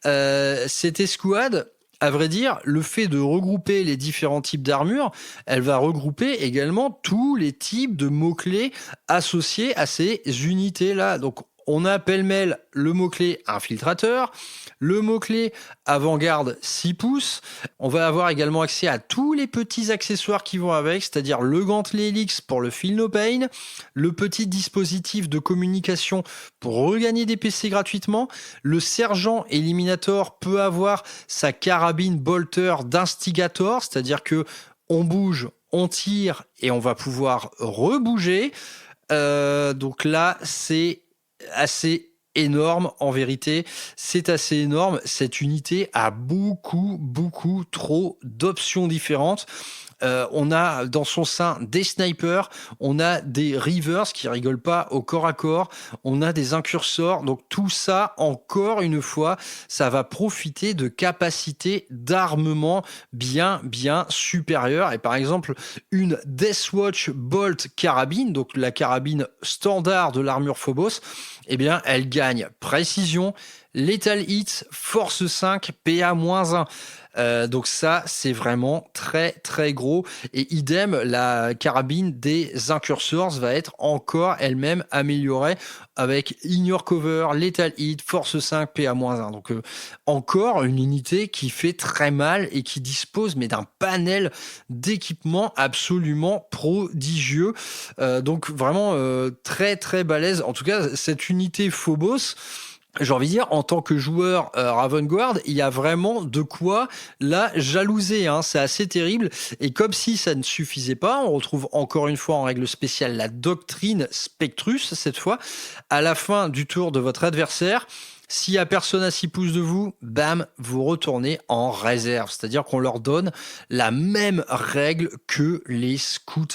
Cette escouade, à vrai dire, le fait de regrouper les différents types d'armure, elle va regrouper également tous les types de mots-clés associés à ces unités-là. Donc on a pêle-mêle le mot-clé infiltrateur, le mot-clé avant-garde 6 pouces. On va avoir également accès à tous les petits accessoires qui vont avec, c'est-à-dire le gantelet Helix pour le Feel No Pain, le petit dispositif de communication pour regagner des PC gratuitement. Le sergent Eliminator peut avoir sa carabine bolter d'instigator, c'est-à-dire que on bouge, on tire et on va pouvoir rebouger. Donc là, c'est assez énorme en vérité, c'est assez énorme. Cette unité a beaucoup trop d'options différentes. On a dans son sein des snipers, on a des reavers qui rigolent pas au corps à corps, on a des incursors, donc tout ça, encore une fois, ça va profiter de capacités d'armement bien supérieures. Et par exemple, une Deathwatch Bolt carabine, donc la carabine standard de l'armure Phobos, elle gagne précision, Lethal Hit, force 5, PA-1. Donc ça, c'est vraiment très gros. Et idem, la carabine des incursors va être encore elle-même améliorée avec Ignore Cover, Lethal Hit, force 5, PA-1. Donc encore une unité qui fait très mal et qui dispose d'un panel d'équipements absolument prodigieux. Donc vraiment très balèze. En tout cas, cette unité Phobos, j'ai envie de dire, en tant que joueur Ravengard, il y a vraiment de quoi la jalouser. Hein. C'est assez terrible. Et comme si ça ne suffisait pas, on retrouve encore une fois en règle spéciale la doctrine Spectrus, cette fois. À la fin du tour de votre adversaire, S'il y a personne à 6 pouces de vous, bam, vous retournez en réserve. C'est-à-dire qu'on leur donne la même règle que les scouts.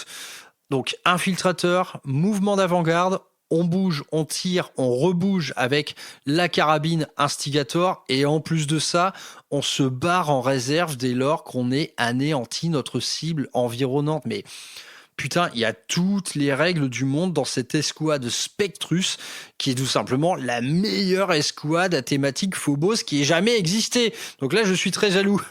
Donc, infiltrateur, mouvement d'avant-garde, on bouge, on tire, on rebouge avec la carabine instigator et en plus de ça, on se barre en réserve dès lors qu'on ait anéanti notre cible environnante. Mais putain, il y a toutes les règles du monde dans cette escouade Spectrus, qui est tout simplement la meilleure escouade à thématique Phobos qui ait jamais existé. Donc là, je suis très jaloux.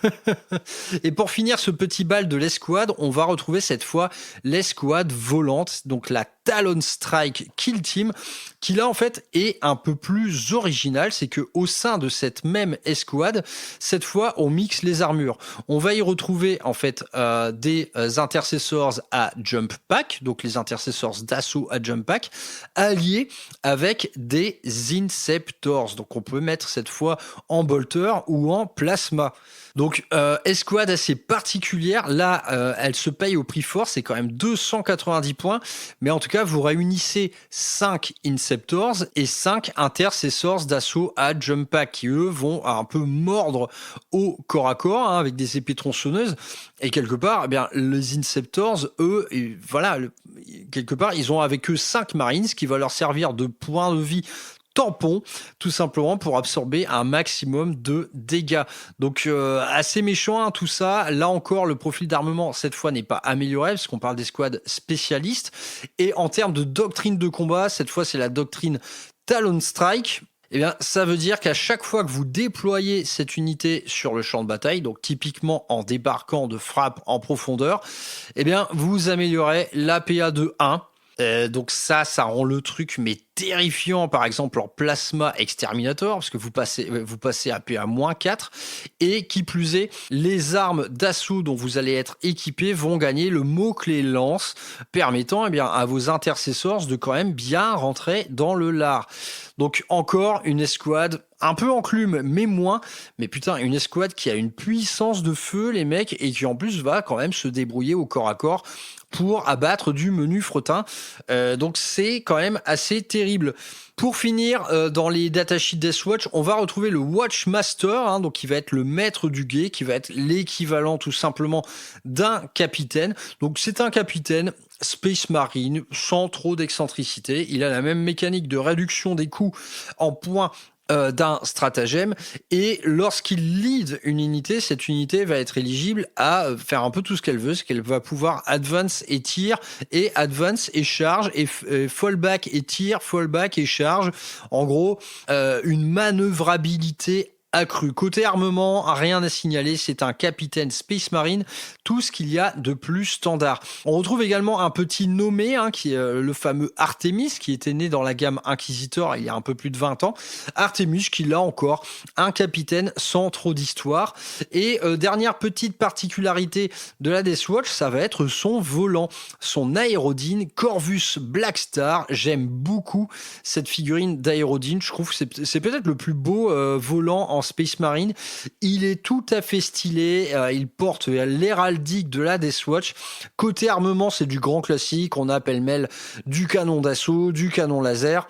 Et pour finir ce petit bal de l'escouade, on va retrouver cette fois l'escouade volante, donc la Talon Strike Kill Team, qui là en fait est un peu plus original. C'est que au sein de cette même escouade, cette fois on mixe les armures. On va y retrouver en fait des intercessors à jump pack, donc les intercessors d'assaut à jump pack, alliés avec des inceptors. Donc on peut mettre cette fois en bolter ou en plasma. Donc escouade assez particulière. Là, elle se paye au prix fort, c'est quand même 290 points. Mais en tout cas, vous réunissez 5 Inceptors et 5 intercessors d'assaut à jump pack qui, eux, vont un peu mordre au corps à corps avec des épées tronçonneuses. Et quelque part, eh bien, les Inceptors, eux, voilà, quelque part, ils ont avec eux 5 Marines qui va leur servir de point de vie tampon, tout simplement pour absorber un maximum de dégâts. Donc assez méchant tout ça. Là encore, le profil d'armement cette fois n'est pas amélioré parce qu'on parle d'escouade spécialiste. Et en termes de doctrine de combat, cette fois c'est la doctrine Talon Strike. Eh bien, ça veut dire qu'à chaque fois que vous déployez cette unité sur le champ de bataille, donc typiquement en débarquant de frappe en profondeur, eh bien, vous améliorez l'APA de 1. Donc ça rend le truc mais terrifiant, par exemple en plasma exterminator, parce que vous passez à PA-4, et qui plus est, les armes d'assaut dont vous allez être équipés vont gagner le mot-clé lance, permettant eh bien, à vos intercessors de quand même bien rentrer dans le lard. Donc encore une escouade un peu enclume, mais moins. Mais putain, une escouade qui a une puissance de feu, les mecs, et qui en plus va quand même se débrouiller au corps à corps pour abattre du menu fretin. Donc c'est quand même assez terrible. Pour finir, dans les datasheets Deathwatch, on va retrouver le Watchmaster, donc qui va être le maître du guet, qui va être l'équivalent tout simplement d'un capitaine. Donc c'est un capitaine Space Marine, sans trop d'excentricité. Il a la même mécanique de réduction des coûts en points d'un stratagème, et lorsqu'il lead une unité, cette unité va être éligible à faire un peu tout ce qu'elle veut, c'est qu'elle va pouvoir advance et tir, et advance et charge, et fallback et tir, fallback et charge. En gros, une manœuvrabilité accru. Côté armement, rien à signaler, c'est un capitaine Space Marine, tout ce qu'il y a de plus standard. On retrouve également un petit nommé, qui est le fameux Artemis, qui était né dans la gamme Inquisitor il y a un peu plus de 20 ans. Artemis, qui là encore, un capitaine sans trop d'histoire. Et dernière petite particularité de la Deathwatch, ça va être son volant, son Aérodine Corvus Blackstar. J'aime beaucoup cette figurine d'Aérodine, je trouve que c'est peut-être le plus beau volant en Space Marine. Il est tout à fait stylé, il porte l'héraldique de la Deathwatch. Côté armement, c'est du grand classique, on a pêle-mêle du canon d'assaut, du canon laser.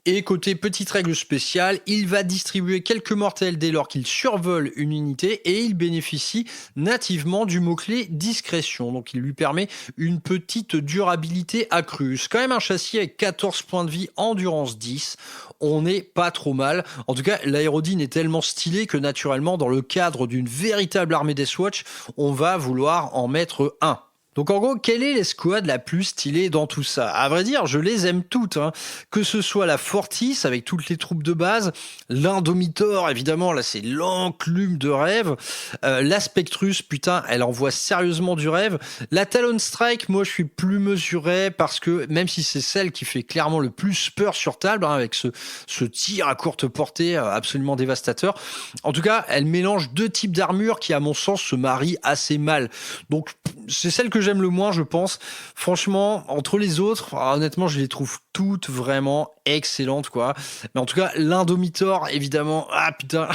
Et côté petite règle spéciale, il va distribuer quelques mortels dès lors qu'il survole une unité, et il bénéficie nativement du mot-clé discrétion. Donc il lui permet une petite durabilité accrue. C'est quand même un châssis avec 14 points de vie, endurance 10. On n'est pas trop mal. En tout cas, l'Aérodine est tellement stylé que naturellement, dans le cadre d'une véritable armée Deathwatch, on va vouloir en mettre un. Donc en gros, quelle est l'escouade la plus stylée dans tout ça? À vrai dire, je les aime toutes, que ce soit la Fortis avec toutes les troupes de base, l'Indomitor, évidemment, là c'est l'enclume de rêve, la Spectrus, putain, elle envoie sérieusement du rêve, la Talon Strike, moi je suis plus mesuré parce que même si c'est celle qui fait clairement le plus peur sur table, avec ce tir à courte portée absolument dévastateur, en tout cas, elle mélange deux types d'armure qui à mon sens se marient assez mal. Donc c'est celle que j'aime le moins, je pense. Franchement, entre les autres, honnêtement, je les trouve toutes vraiment excellente, quoi. Mais en tout cas, l'Indomitor, évidemment, ah putain,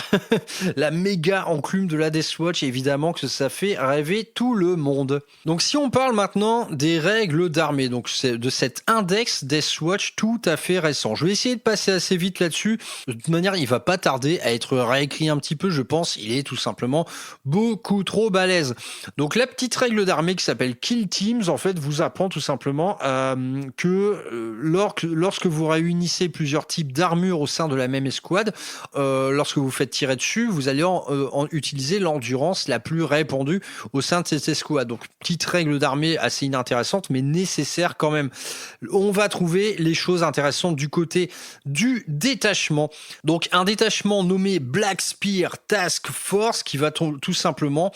la méga enclume de la Deathwatch, évidemment que ça fait rêver tout le monde. Donc si on parle maintenant des règles d'armée, donc c'est de cet index Deathwatch tout à fait récent. Je vais essayer de passer assez vite là-dessus. De toute manière, il va pas tarder à être réécrit un petit peu, je pense. Il est tout simplement beaucoup trop balèze. Donc la petite règle d'armée qui s'appelle Kill Teams, en fait, vous apprend tout simplement que lorsque vous réunissez plusieurs types d'armures au sein de la même escouade, lorsque vous faites tirer dessus, vous allez utiliser l'endurance la plus répandue au sein de cette escouade. Donc, petite règle d'armée assez inintéressante, mais nécessaire quand même. On va trouver les choses intéressantes du côté du détachement. Donc, un détachement nommé Black Spear Task Force qui va tout simplement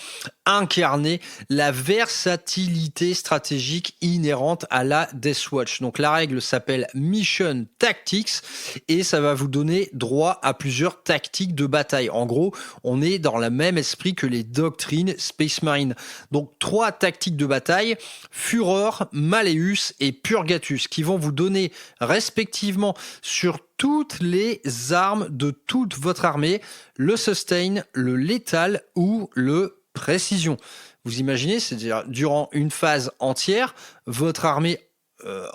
incarner la versatilité stratégique inhérente à la Deathwatch. Donc la règle s'appelle Mission Tactics et ça va vous donner droit à plusieurs tactiques de bataille. En gros, on est dans le même esprit que les doctrines Space Marine. Donc 3 tactiques de bataille, Furor, Malleus et Purgatus, qui vont vous donner respectivement sur toutes les armes de toute votre armée, le sustain, le létal ou le précision. Vous imaginez, c'est-à-dire durant une phase entière, votre armée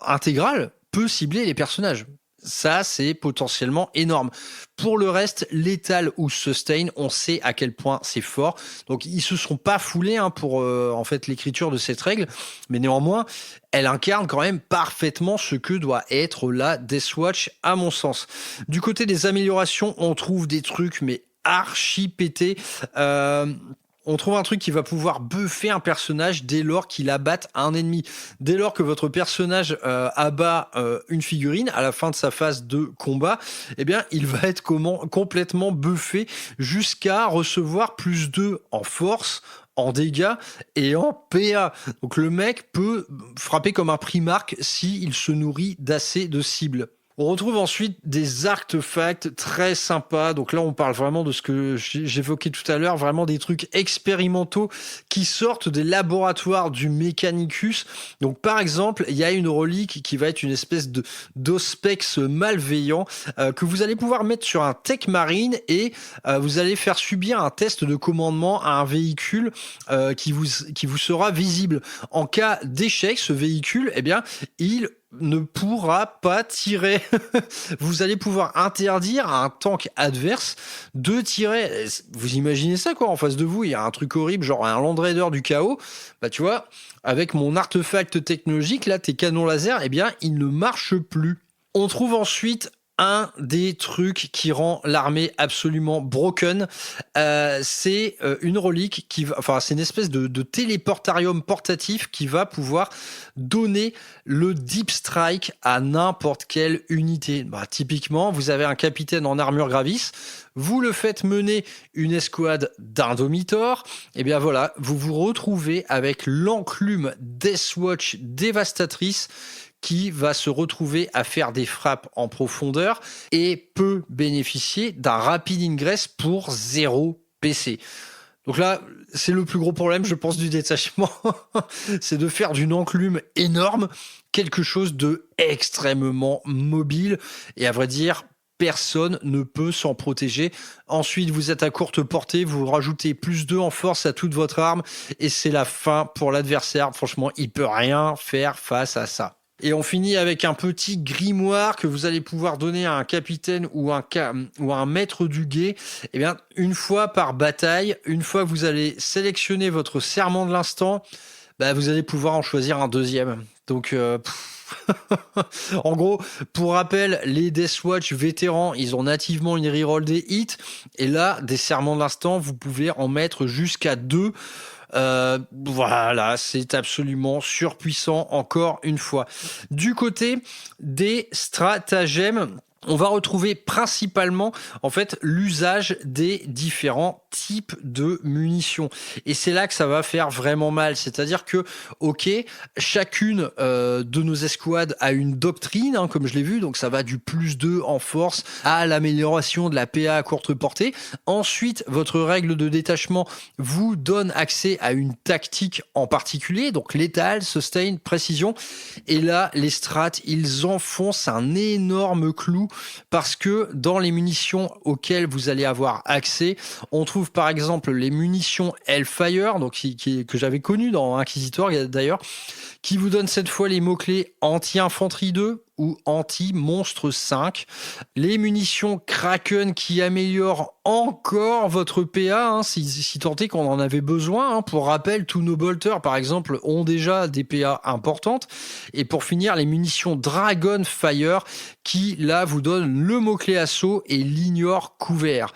intégrale peut cibler les personnages. Ça, c'est potentiellement énorme. Pour le reste, létal ou sustain, on sait à quel point c'est fort. Donc, ils se sont pas foulés pour en fait l'écriture de cette règle, mais néanmoins, elle incarne quand même parfaitement ce que doit être la Deathwatch, à mon sens. Du côté des améliorations, on trouve des trucs mais archi pétés. On trouve un truc qui va pouvoir buffer un personnage dès lors qu'il abatte un ennemi. Dès lors que votre personnage abat une figurine à la fin de sa phase de combat, eh bien, il va être complètement buffé jusqu'à recevoir plus 2 en force, en dégâts et en PA. Donc le mec peut frapper comme un Primarque s'il se nourrit d'assez de cibles. On retrouve ensuite des artefacts très sympas. Donc là, on parle vraiment de ce que j'évoquais tout à l'heure, vraiment des trucs expérimentaux qui sortent des laboratoires du Mechanicus. Donc par exemple, il y a une relique qui va être une espèce d'ospex malveillant que vous allez pouvoir mettre sur un tech marine et vous allez faire subir un test de commandement à un véhicule qui vous sera visible. En cas d'échec, ce véhicule, eh bien, il ne pourra pas tirer. Vous allez pouvoir interdire à un tank adverse de tirer. Vous imaginez ça, quoi, en face de vous, il y a un truc horrible, genre un Land Raider du chaos. Bah, tu vois, avec mon artefact technologique, là, tes canons laser, eh bien, ils ne marchent plus. On trouve ensuite un des trucs qui rend l'armée absolument broken, c'est une relique c'est une espèce de téléportarium portatif qui va pouvoir donner le deep strike à n'importe quelle unité. Bah, typiquement, vous avez un capitaine en armure gravis, vous le faites mener une escouade d'Indomitor, et bien voilà, vous vous retrouvez avec l'enclume Deathwatch dévastatrice qui va se retrouver à faire des frappes en profondeur et peut bénéficier d'un rapid ingress pour 0 PC. Donc là, c'est le plus gros problème, je pense, du détachement. C'est de faire d'une enclume énorme quelque chose de extrêmement mobile et à vrai dire, personne ne peut s'en protéger. Ensuite, vous êtes à courte portée, vous rajoutez plus 2 en force à toute votre arme et c'est la fin pour l'adversaire. Franchement, il peut rien faire face à ça. Et on finit avec un petit grimoire que vous allez pouvoir donner à un capitaine ou un maître du guet. Eh bien, une fois par bataille, une fois que vous allez sélectionner votre serment de l'instant, bah, vous allez pouvoir en choisir un deuxième. Donc, en gros, pour rappel, les Deathwatch vétérans, ils ont nativement une reroll des hits. Et là, des serments de l'instant, vous pouvez en mettre jusqu'à 2. Voilà, c'est absolument surpuissant encore une fois. Du côté des stratagèmes, on va retrouver principalement en fait l'usage des différents types de munitions. Et c'est là que ça va faire vraiment mal. C'est-à-dire que, ok, chacune de nos escouades a une doctrine, hein, comme je l'ai vu, donc ça va du +2 en force à l'amélioration de la PA à courte portée. Ensuite, votre règle de détachement vous donne accès à une tactique en particulier, donc létale, sustain, précision. Et là, les strats, ils enfoncent un énorme clou parce que dans les munitions auxquelles vous allez avoir accès, on trouve par exemple les munitions Hellfire, donc que j'avais connues dans Inquisitor d'ailleurs, qui vous donne cette fois les mots-clés anti-infanterie 2 ou anti-monstre 5. Les munitions Kraken qui améliorent encore votre PA, hein, si tant est qu'on en avait besoin. Hein. Pour rappel, tous nos bolters, par exemple, ont déjà des PA importantes. Et pour finir, les munitions Dragon Fire qui, là, vous donnent le mot-clé assaut et l'ignore couvert.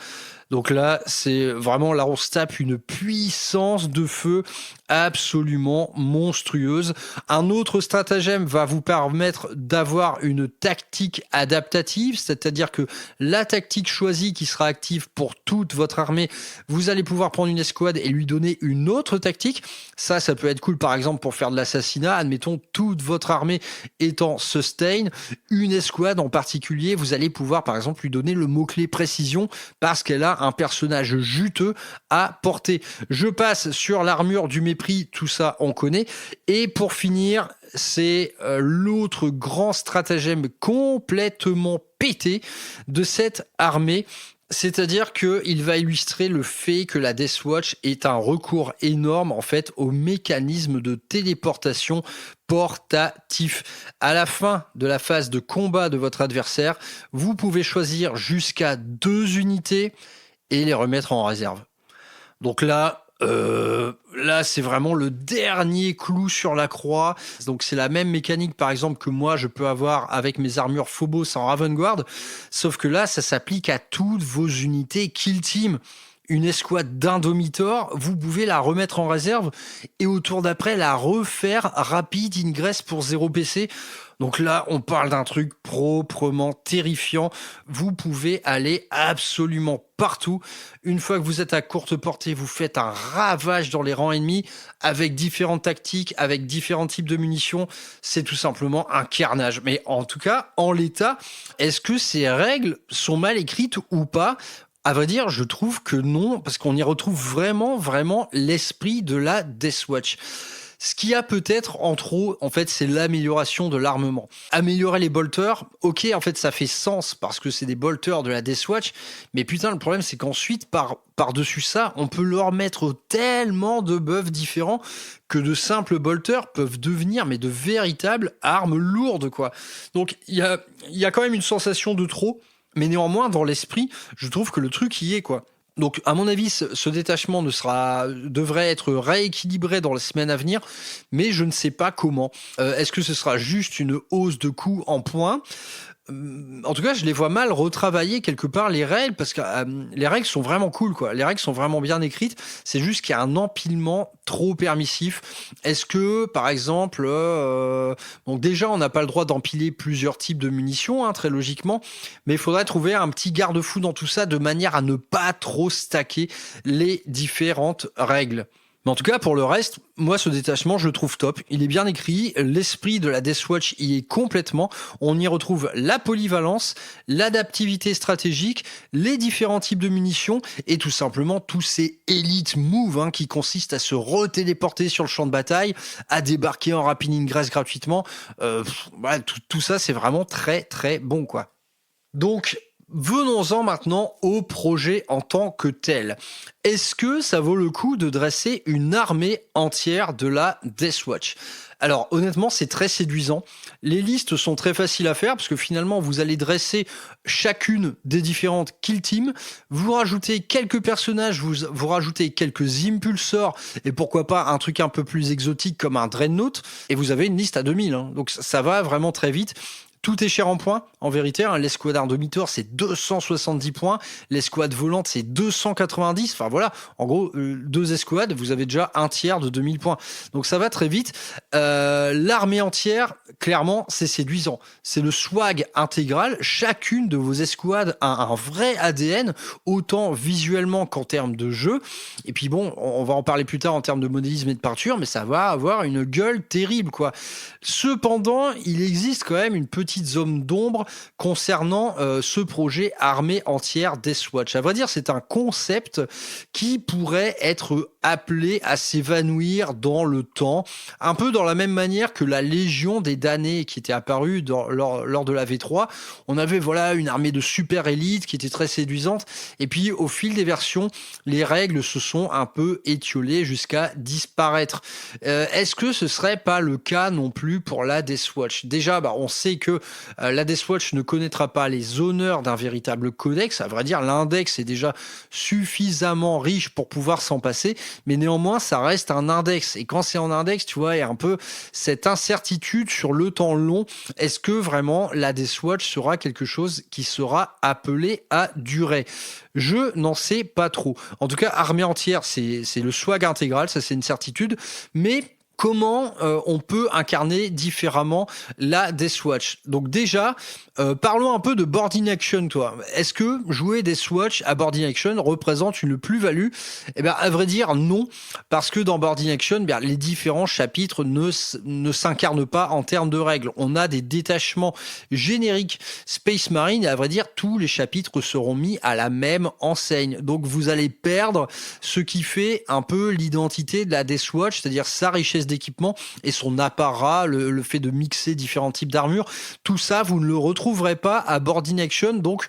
Donc là, c'est vraiment, là, on se tape une puissance de feu absolument monstrueuse. Un autre stratagème va vous permettre d'avoir une tactique adaptative, c'est-à-dire que la tactique choisie qui sera active pour toute votre armée, vous allez pouvoir prendre une escouade et lui donner une autre tactique. Ça peut être cool, par exemple, pour faire de l'assassinat. Admettons, toute votre armée étant sustain, une escouade en particulier, vous allez pouvoir, par exemple, lui donner le mot-clé précision parce qu'elle a un personnage juteux à porter. Je passe sur l'armure du mépris, tout ça on connaît. Et pour finir, c'est l'autre grand stratagème complètement pété de cette armée. C'est-à-dire qu'il va illustrer le fait que la Deathwatch est un recours énorme en fait au mécanisme de téléportation portatif. À la fin de la phase de combat de votre adversaire, vous pouvez choisir jusqu'à 2 unités et les remettre en réserve. Donc là, c'est vraiment le dernier clou sur la croix. Donc c'est la même mécanique par exemple que moi je peux avoir avec mes armures Phobos en Ravengard, sauf que là ça s'applique à toutes vos unités Kill Team. Une escouade d'Indomitor, vous pouvez la remettre en réserve et au tour d'après la refaire rapide ingress pour 0 PC. Donc là, on parle d'un truc proprement terrifiant. Vous pouvez aller absolument partout. Une fois que vous êtes à courte portée, vous faites un ravage dans les rangs ennemis avec différentes tactiques, avec différents types de munitions. C'est tout simplement un carnage. Mais en tout cas, en l'état, est-ce que ces règles sont mal écrites ou pas ? À vrai dire, je trouve que non, parce qu'on y retrouve vraiment l'esprit de la Deathwatch. Ce qu'il y a peut-être en trop, en fait, c'est l'amélioration de l'armement. Améliorer les bolters, ok, en fait, ça fait sens parce que c'est des bolters de la Deathwatch, mais putain, le problème, c'est qu'ensuite, par-dessus ça, on peut leur mettre tellement de buffs différents que de simples bolters peuvent devenir, mais de véritables armes lourdes, quoi. Donc, il y a quand même une sensation de trop, mais néanmoins, dans l'esprit, je trouve que le truc y est, quoi. Donc, à mon avis, ce détachement devrait être rééquilibré dans les semaines à venir, mais je ne sais pas comment. Est-ce que ce sera juste une hausse de coût en points ? En tout cas, je les vois mal retravailler quelque part les règles parce que les règles sont vraiment cool, quoi. Les règles sont vraiment bien écrites. C'est juste qu'il y a un empilement trop permissif. Est-ce que, par exemple, donc déjà, on n'a pas le droit d'empiler plusieurs types de munitions, hein, très logiquement, mais il faudrait trouver un petit garde-fou dans tout ça de manière à ne pas trop stacker les différentes règles. Mais en tout cas, pour le reste, moi, ce détachement, je le trouve top. Il est bien écrit. L'esprit de la Deathwatch y est complètement. On y retrouve la polyvalence, l'adaptivité stratégique, les différents types de munitions et tout simplement tous ces elite moves hein, qui consistent à se retéléporter sur le champ de bataille, à débarquer en rapid ingress gratuitement. Voilà, tout ça, c'est vraiment très, très bon, quoi. Donc, venons-en maintenant au projet en tant que tel. Est-ce que ça vaut le coup de dresser une armée entière de la Deathwatch ? Alors honnêtement, c'est très séduisant. Les listes sont très faciles à faire parce que finalement, vous allez dresser chacune des différentes kill teams, vous rajoutez quelques personnages, vous rajoutez quelques impulsors et pourquoi pas un truc un peu plus exotique comme un Dreadnought et vous avez une liste à 2000. Hein. Donc ça va vraiment très vite. Tout est cher en points, en vérité. Hein. L'escouade Ardomitor, c'est 270 points. L'escouade volante, c'est 290. Enfin voilà, en gros, 2 escouades, vous avez déjà un tiers de 2000 points. Donc ça va très vite. L'armée entière, clairement, c'est séduisant. C'est le swag intégral. Chacune de vos escouades a un vrai ADN, autant visuellement qu'en termes de jeu. Et puis bon, on va en parler plus tard en termes de modélisme et de peinture, mais ça va avoir une gueule terrible, quoi. Cependant, il existe quand même une petite zone d'ombre concernant ce projet armée entière Deathwatch. À vrai dire, c'est un concept qui pourrait être appelé à s'évanouir dans le temps, un peu dans la même manière que la Légion des damnés qui était apparue lors de la V3. On avait voilà une armée de super élites qui était très séduisante, et puis au fil des versions, les règles se sont un peu étiolées jusqu'à disparaître. Est-ce que ce serait pas le cas non plus pour la Deathwatch? Déjà, on sait que la Deathwatch ne connaîtra pas les honneurs d'un véritable codex. À vrai dire, l'index est déjà suffisamment riche pour pouvoir s'en passer, mais néanmoins, ça reste un index. Et quand c'est en index, tu vois, il y a un peu cette incertitude sur le temps long. Est-ce que vraiment la Deathwatch sera quelque chose qui sera appelé à durer? Je n'en sais pas trop. En tout cas, armée entière, c'est le swag intégral, ça c'est une certitude. Mais comment on peut incarner différemment la Deathwatch? Donc déjà, parlons un peu de Board in Action, toi. Est-ce que jouer Deathwatch à Board in Action représente une plus-value? Eh bien, à vrai dire, non. Parce que dans Board in Action, les différents chapitres ne s'incarnent pas en termes de règles. On a des détachements génériques Space Marine et à vrai dire, tous les chapitres seront mis à la même enseigne. Donc, vous allez perdre ce qui fait un peu l'identité de la Deathwatch, c'est-à-dire sa richesse d'équipement et son apparat, le fait de mixer différents types d'armures. Tout ça, vous ne le retrouverez pas à Board in Action, donc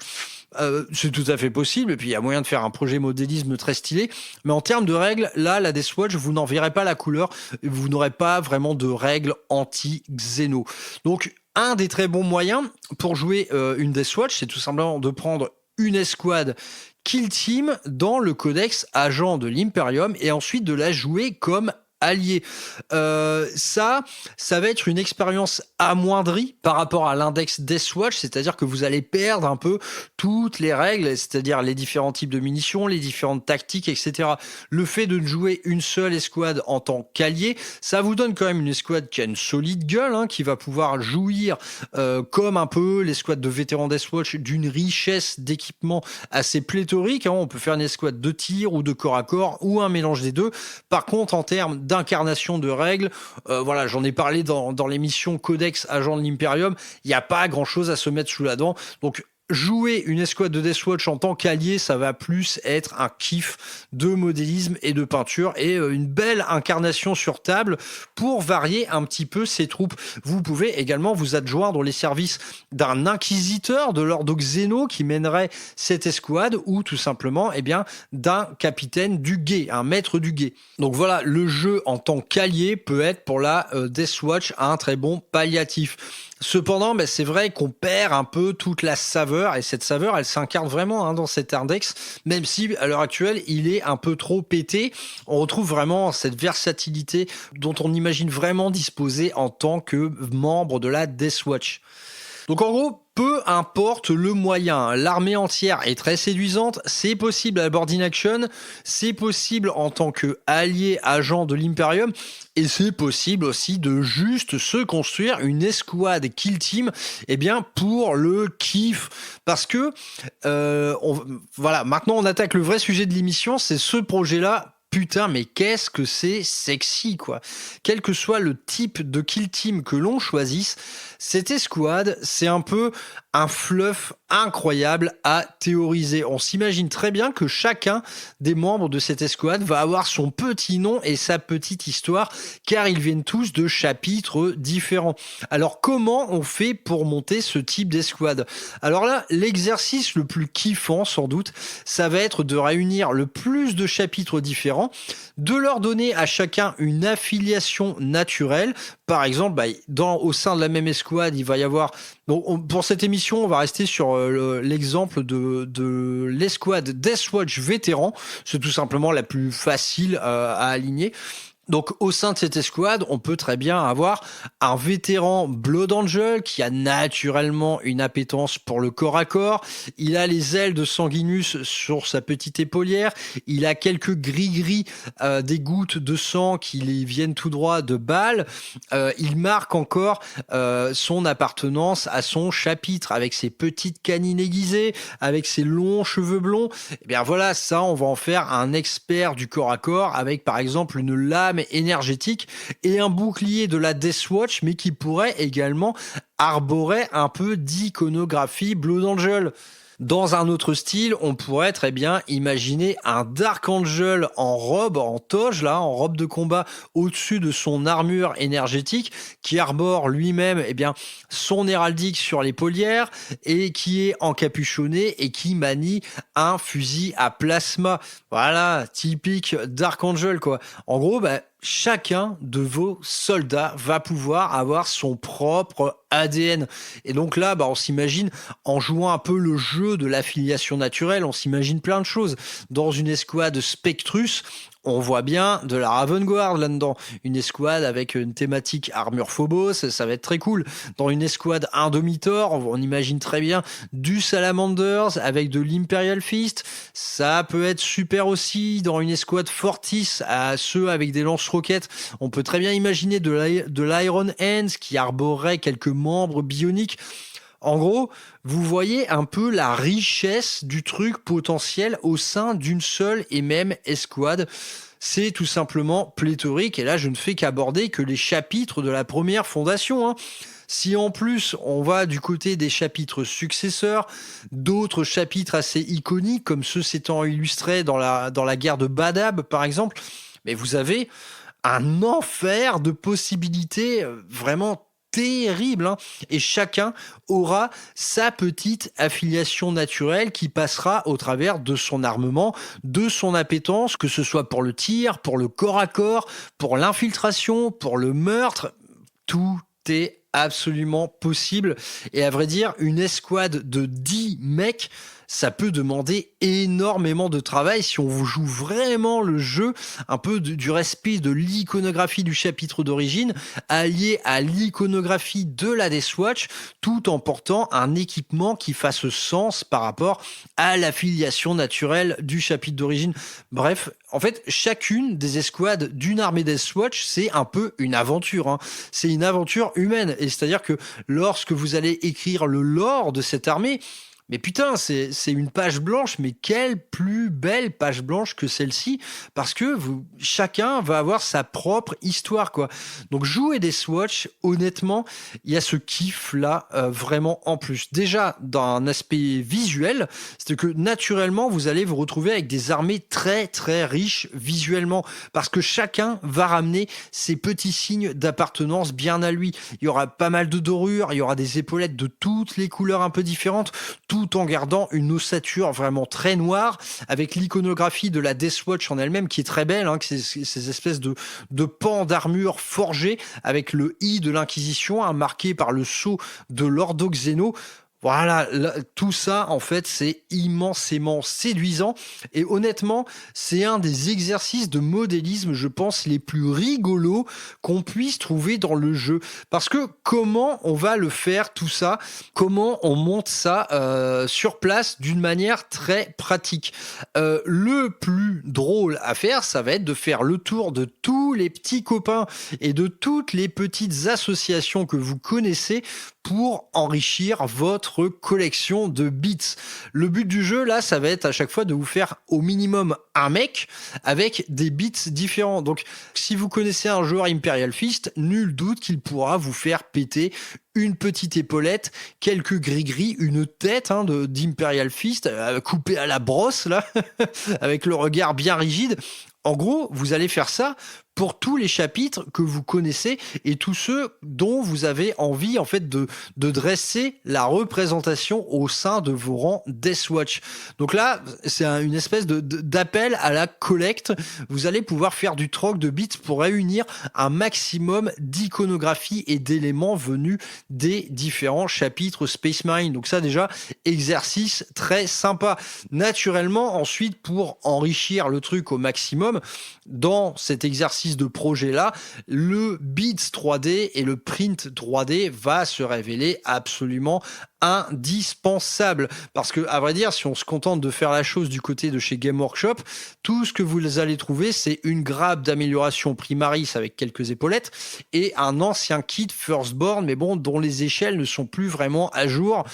c'est tout à fait possible, et puis il y a moyen de faire un projet modélisme très stylé, mais en termes de règles, là, la Deathwatch, vous n'en verrez pas la couleur, vous n'aurez pas vraiment de règles anti-Xeno. Donc, un des très bons moyens pour jouer une Deathwatch, c'est tout simplement de prendre une escouade Kill Team dans le codex agent de l'Imperium et ensuite de la jouer comme allié. Ça va être une expérience amoindrie par rapport à l'index Deathwatch, c'est-à-dire que vous allez perdre un peu toutes les règles, c'est-à-dire les différents types de munitions, les différentes tactiques, etc. Le fait de ne jouer une seule escouade en tant qu'allié, ça vous donne quand même une escouade qui a une solide gueule, qui va pouvoir jouir comme un peu l'escouade de vétérans Deathwatch d'une richesse d'équipement assez pléthorique. On peut faire une escouade de tir ou de corps à corps ou un mélange des deux. Par contre, en termes d'incarnation de règles, voilà, j'en ai parlé dans l'émission Codex Agent de l'Imperium, il n'y a pas grand chose à se mettre sous la dent. Donc jouer une escouade de Deathwatch en tant qu'allié, ça va plus être un kiff de modélisme et de peinture et une belle incarnation sur table pour varier un petit peu ses troupes. Vous pouvez également vous adjoindre les services d'un inquisiteur de l'ordre Xeno qui mènerait cette escouade ou tout simplement d'un capitaine du guet, un maître du guet. Donc voilà, le jeu en tant qu'allié peut être pour la Deathwatch un très bon palliatif. Cependant, c'est vrai qu'on perd un peu toute la saveur, et cette saveur, elle s'incarne vraiment dans cet index, même si à l'heure actuelle, il est un peu trop pété. On retrouve vraiment cette versatilité dont on imagine vraiment disposer en tant que membre de la Deathwatch. Donc en gros, peu importe le moyen, l'armée entière est très séduisante, c'est possible à Board in Action, c'est possible en tant qu'allié agent de l'Imperium, et c'est possible aussi de juste se construire une escouade Kill Team pour le kiff. Parce que, voilà, maintenant on attaque le vrai sujet de l'émission, c'est ce projet-là. Putain, mais qu'est-ce que c'est sexy, quoi. Quel que soit le type de kill team que l'on choisisse, cette escouade, c'est un peu un fluff incroyable à théoriser. On s'imagine très bien que chacun des membres de cette escouade va avoir son petit nom et sa petite histoire, car ils viennent tous de chapitres différents. Alors, comment on fait pour monter ce type d'escouade? Alors là, l'exercice le plus kiffant, sans doute, ça va être de réunir le plus de chapitres différents, de leur donner à chacun une affiliation naturelle. Par exemple, au sein de la même escouade, il va y avoir... Donc, pour cette émission, on va rester sur l'exemple de l'escouade Deathwatch vétéran. C'est tout simplement la plus facile à aligner. Donc au sein de cette escouade, on peut très bien avoir un vétéran Blood Angel qui a naturellement une appétence pour le corps à corps. Il a les ailes de Sanguinus sur sa petite épaulière. Il a quelques gris-gris, des gouttes de sang qui les viennent tout droit de Baal. Il marque encore son appartenance à son chapitre avec ses petites canines aiguisées, avec ses longs cheveux blonds. Et bien voilà, ça on va en faire un expert du corps à corps avec par exemple une lame énergétique et un bouclier de la Death Watch, mais qui pourrait également arborer un peu d'iconographie Blood Angel. Dans un autre style, on pourrait très bien imaginer un Dark Angel en robe, en toge, là, en robe de combat, au-dessus de son armure énergétique, qui arbore lui-même, son héraldique sur l'épaulière et qui est encapuchonné et qui manie un fusil à plasma. Voilà, typique Dark Angel, quoi. En gros, chacun de vos soldats va pouvoir avoir son propre ADN. Et donc là, on s'imagine, en jouant un peu le jeu de l'affiliation naturelle, on s'imagine plein de choses. Dans une escouade Spectrus, on voit bien de la Raven Guard là-dedans. Une escouade avec une thématique armure Phobos, ça va être très cool. Dans une escouade Indomitor, on imagine très bien du Salamanders avec de l'Imperial Fist. Ça peut être super aussi. Dans une escouade Fortis, à ceux avec des lance-roquettes, on peut très bien imaginer de l'Iron Hands qui arborerait quelques membres bioniques. En gros, vous voyez un peu la richesse du truc potentiel au sein d'une seule et même escouade. C'est tout simplement pléthorique, et là je ne fais qu'aborder que les chapitres de la première fondation. Si en plus on va du côté des chapitres successeurs, d'autres chapitres assez iconiques comme ceux s'étant illustrés dans la guerre de Badab par exemple, mais vous avez un enfer de possibilités vraiment terrible, et chacun aura sa petite affiliation naturelle qui passera au travers de son armement, de son appétence, que ce soit pour le tir, pour le corps à corps, pour l'infiltration, pour le meurtre. Tout est absolument possible, et à vrai dire, une escouade de 10 mecs, ça peut demander énormément de travail si on vous joue vraiment le jeu un peu du respect de l'iconographie du chapitre d'origine allié à l'iconographie de la Death Watch, tout en portant un équipement qui fasse sens par rapport à l'affiliation naturelle du chapitre d'origine. Bref, en fait, chacune des escouades d'une armée Death Watch, c'est un peu une aventure. C'est une aventure humaine, et c'est-à-dire que lorsque vous allez écrire le lore de cette armée, mais putain, c'est une page blanche, mais quelle plus belle page blanche que celle-ci, parce que chacun va avoir sa propre histoire, quoi. Donc jouer des Swatch, honnêtement, il y a ce kiff-là vraiment en plus. Déjà, d'un aspect visuel, c'est que naturellement, vous allez vous retrouver avec des armées très très riches visuellement, parce que chacun va ramener ses petits signes d'appartenance bien à lui. Il y aura pas mal de dorures, il y aura des épaulettes de toutes les couleurs un peu différentes, tout en gardant une ossature vraiment très noire, avec l'iconographie de la Death Watch en elle-même qui est très belle, ces espèces de pans d'armure forgés avec le I de l'Inquisition, marqué par le sceau de l'Ordo Xeno. Voilà, tout ça, en fait, c'est immensément séduisant. Et honnêtement, c'est un des exercices de modélisme, je pense, les plus rigolos qu'on puisse trouver dans le jeu. Parce que comment on va le faire, tout ça? Comment on monte ça sur place d'une manière très pratique? Le plus drôle à faire, ça va être de faire le tour de tous les petits copains et de toutes les petites associations que vous connaissez pour enrichir votre collection de bits. Le but du jeu, là, ça va être à chaque fois de vous faire au minimum un mec avec des bits différents. Donc, si vous connaissez un joueur Imperial Fist, nul doute qu'il pourra vous faire péter une petite épaulette, quelques gris-gris, une tête d'Imperial Fist coupée à la brosse, là, avec le regard bien rigide. En gros, vous allez faire ça pour tous les chapitres que vous connaissez et tous ceux dont vous avez envie en fait de dresser la représentation au sein de vos rangs Death Watch. Donc là, c'est une espèce d'appel à la collecte. Vous allez pouvoir faire du troc de bits pour réunir un maximum d'iconographie et d'éléments venus des différents chapitres Space Marine. Donc ça déjà, exercice très sympa. Naturellement, ensuite, pour enrichir le truc au maximum, dans cet exercice de projet-là, le bits 3D et le print 3D va se révéler absolument indispensable, parce que à vrai dire, si on se contente de faire la chose du côté de chez Game Workshop, tout ce que vous allez trouver, c'est une grappe d'amélioration Primaris avec quelques épaulettes et un ancien kit Firstborn, mais bon, dont les échelles ne sont plus vraiment à jour.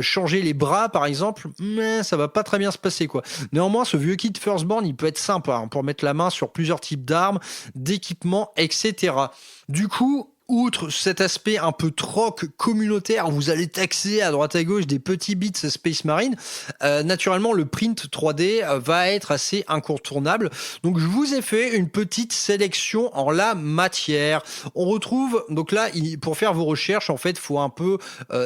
Changer les bras par exemple, mais ça va pas très bien se passer quoi. Néanmoins, ce vieux kit Firstborn, il peut être sympa hein, pour mettre la main sur plusieurs types d'armes, d'équipements, etc. Du coup, outre cet aspect un peu troc communautaire, vous allez taxer à droite à gauche des petits bits Space Marine, naturellement le print 3D va être assez incontournable. Donc je vous ai fait une petite sélection en la matière. On retrouve, donc là, pour faire vos recherches, en fait, faut un peu,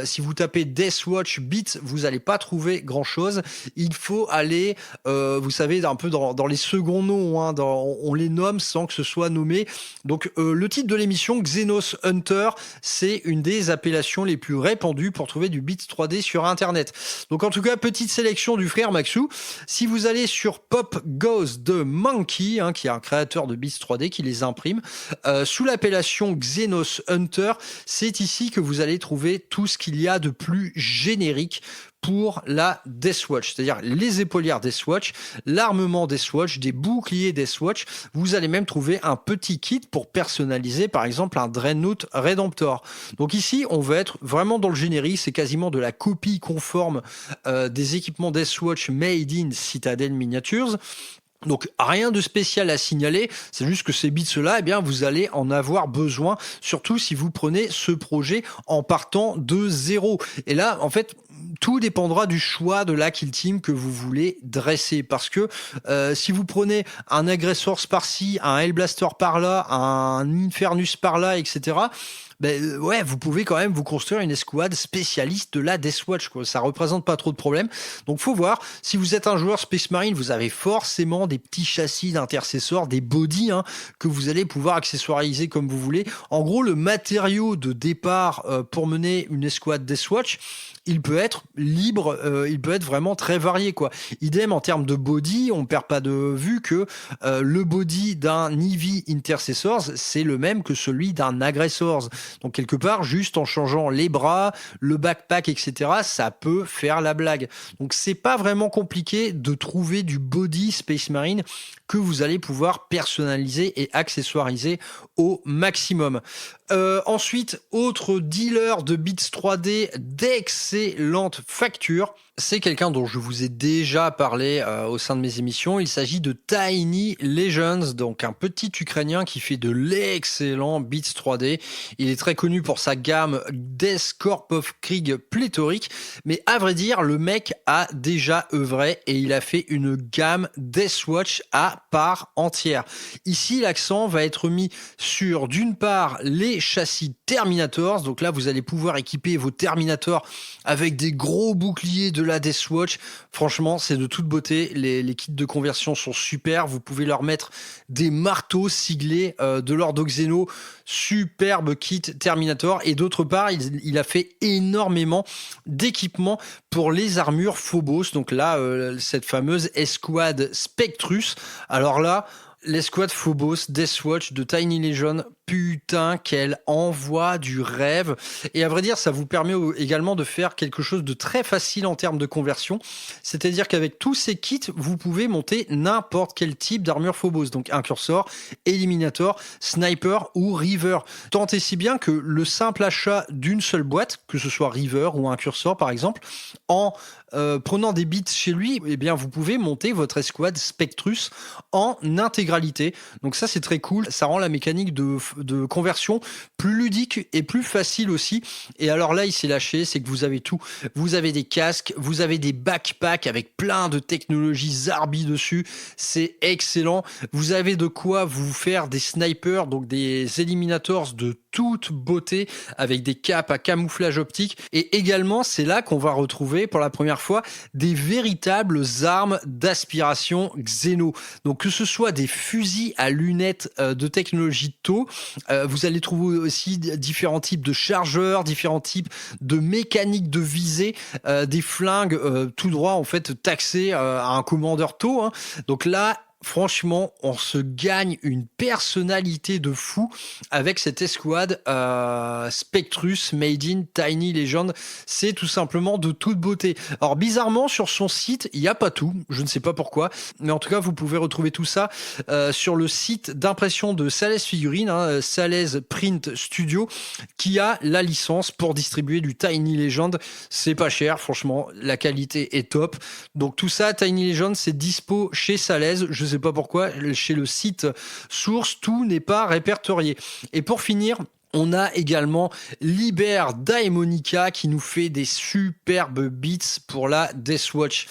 si vous tapez Deathwatch bits, vous n'allez pas trouver grand chose. Il faut aller, vous savez, un peu dans les seconds noms, hein, on les nomme sans que ce soit nommé. Donc le titre de l'émission, Xenos Hunter, c'est une des appellations les plus répandues pour trouver du bits 3D sur internet. Donc en tout cas, petite sélection du frère Maxou. Si vous allez sur Pop Goes de Monkey, hein, qui est un créateur de bits 3D qui les imprime, sous l'appellation Xenos Hunter, c'est ici que vous allez trouver tout ce qu'il y a de plus générique pour la Deathwatch, c'est-à-dire les épaulières Deathwatch, l'armement Deathwatch, des boucliers Deathwatch. Vous allez même trouver un petit kit pour personnaliser, par exemple, un Dreadnought Redemptor. Donc ici, on va être vraiment dans le générique, c'est quasiment de la copie conforme des équipements Deathwatch made in Citadel Miniatures. Donc rien de spécial à signaler, c'est juste que ces bits-là, eh bien, vous allez en avoir besoin, surtout si vous prenez ce projet en partant de zéro. Et là, en fait, tout dépendra du choix de la kill team que vous voulez dresser, parce que si vous prenez un agressor par-ci, un Hellblaster par-là, un Infernus par-là, etc., ben ouais, vous pouvez quand même vous construire une escouade spécialiste de la Deathwatch, quoi. Ça représente pas trop de problèmes. Donc faut voir, si vous êtes un joueur Space Marine, vous avez forcément des petits châssis d'intercesseurs, des bodies hein, que vous allez pouvoir accessoiriser comme vous voulez. En gros, le matériau de départ pour mener une escouade Deathwatch, il peut être libre, il peut être vraiment très varié, quoi. Idem en termes de body, on perd pas de vue que le body d'un Navy Intercessors, c'est le même que celui d'un Aggressors. Donc quelque part, juste en changeant les bras, le backpack, etc., ça peut faire la blague. Donc c'est pas vraiment compliqué de trouver du body Space Marine que vous allez pouvoir personnaliser et accessoiriser au maximum. Ensuite, autre dealer de bits 3D d'excellente facture, c'est quelqu'un dont je vous ai déjà parlé au sein de mes émissions. Il s'agit de Tiny Legends, donc un petit Ukrainien qui fait de l'excellent bits 3D. Il est très connu pour sa gamme Death Corp of Krieg pléthorique, mais à vrai dire, le mec a déjà œuvré et il a fait une gamme Deathwatch à part entière. Ici, l'accent va être mis sur, d'une part, les châssis Terminators. Donc là, vous allez pouvoir équiper vos Terminators avec des gros boucliers de la Deathwatch. Franchement, c'est de toute beauté. Les kits de conversion sont super. Vous pouvez leur mettre des marteaux siglés de l'ordre Xeno. Superbe kit Terminator. Et d'autre part, il a fait énormément d'équipements pour les armures Phobos. Donc là, cette fameuse escouade Spectrus. Alors là, l'escouade Phobos Deathwatch de Tiny Legion, putain qu'elle envoie du rêve. Et à vrai dire, ça vous permet également de faire quelque chose de très facile en termes de conversion. C'est-à-dire qu'avec tous ces kits, vous pouvez monter n'importe quel type d'armure Phobos. Donc Incursor, Eliminator, Sniper ou Reaver. Tant et si bien que le simple achat d'une seule boîte, que ce soit Reaver ou Incursor par exemple, en prenant des bits chez lui, eh bien vous pouvez monter votre escouade Spectrus en intégralité. Donc ça c'est très cool, ça rend la mécanique de conversion plus ludique et plus facile aussi. Et alors là il s'est lâché, c'est que vous avez tout. Vous avez des casques, vous avez des backpacks avec plein de technologies Zarbi dessus, c'est excellent. Vous avez de quoi vous faire des snipers, donc des eliminators de toute beauté avec des capes à camouflage optique. Et également c'est là qu'on va retrouver pour la première fois des véritables armes d'aspiration Xeno. Donc que ce soit des fusils à lunettes de technologie TOW Vous allez trouver aussi différents types de chargeurs, différents types de mécaniques de visée, des flingues tout droit en fait taxés à un commandeur taux. Hein. Donc là, franchement, on se gagne une personnalité de fou avec cette escouade Spectrus Made in Tiny Legend. C'est tout simplement de toute beauté. Alors bizarrement, sur son site, il n'y a pas tout. Je ne sais pas pourquoi. Mais en tout cas, vous pouvez retrouver tout ça sur le site d'impression de Sales Figurines, hein, Sales Print Studio, qui a la licence pour distribuer du Tiny Legend. C'est pas cher, franchement. La qualité est top. Donc tout ça, Tiny Legend, c'est dispo chez Sales. Je sais pas pourquoi, chez le site source, tout n'est pas répertorié. Et pour finir, on a également Liber Daemonica qui nous fait des superbes beats pour la Deathwatch.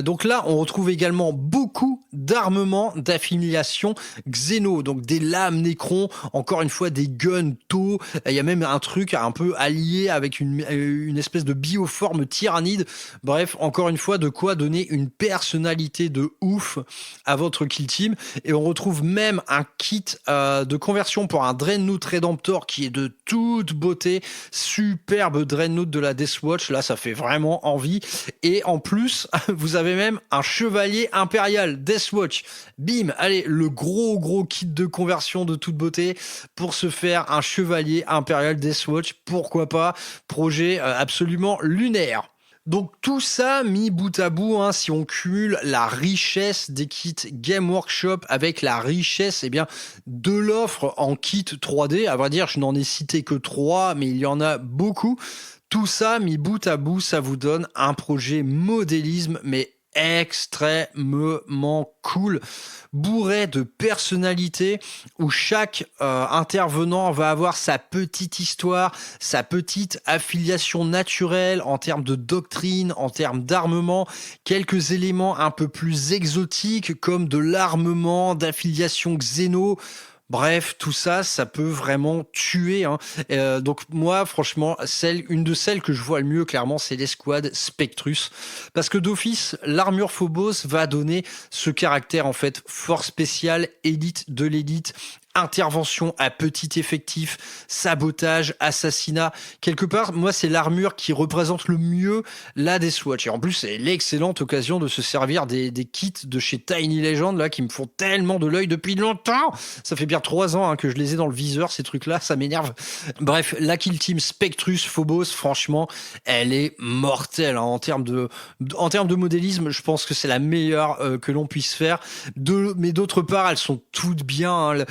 Donc là, on retrouve également beaucoup d'armements d'affiliation Xeno, donc des lames Necron, encore une fois des guns Tau. Il y a même un truc un peu allié avec une espèce de bioforme tyrannide. Bref, encore une fois, de quoi donner une personnalité de ouf à votre kill team. Et on retrouve même un kit de conversion pour un Dreadnought Redemptor qui est de toute beauté, superbe Dreadnought de la Deathwatch, là ça fait vraiment envie, et en plus vous avez même un chevalier impérial Deathwatch, bim, allez, le gros kit de conversion de toute beauté pour se faire un chevalier impérial Deathwatch, pourquoi pas, projet absolument lunaire. Donc tout ça mis bout à bout, hein, si on cumule la richesse des kits Game Workshop avec la richesse de l'offre en kit 3D, à vrai dire je n'en ai cité que 3, mais il y en a beaucoup, tout ça mis bout à bout, ça vous donne un projet modélisme, mais extrêmement cool, bourré de personnalité, où chaque intervenant va avoir sa petite histoire, sa petite affiliation naturelle en termes de doctrine, en termes d'armement, quelques éléments un peu plus exotiques comme de l'armement d'affiliation Xeno. Bref, tout ça, ça peut vraiment tuer. Hein. Donc moi, franchement, une de celles que je vois le mieux, clairement, c'est l'escouade Spectrus. Parce que d'office, l'armure Phobos va donner ce caractère, en fait, force spéciale, élite de l'élite, intervention à petit effectif, sabotage, assassinat. Quelque part, moi, c'est l'armure qui représente le mieux la Deathwatch. Et en plus, c'est l'excellente occasion de se servir des kits de chez Tiny Legend, là, qui me font tellement de l'œil depuis longtemps. Ça fait bien 3 ans que je les ai dans le viseur, ces trucs-là, ça m'énerve. Bref, la kill team Spectrus Phobos, franchement, elle est mortelle. Hein. En termes de modélisme, je pense que c'est la meilleure que l'on puisse faire. Mais d'autre part, elles sont toutes bien. Hein.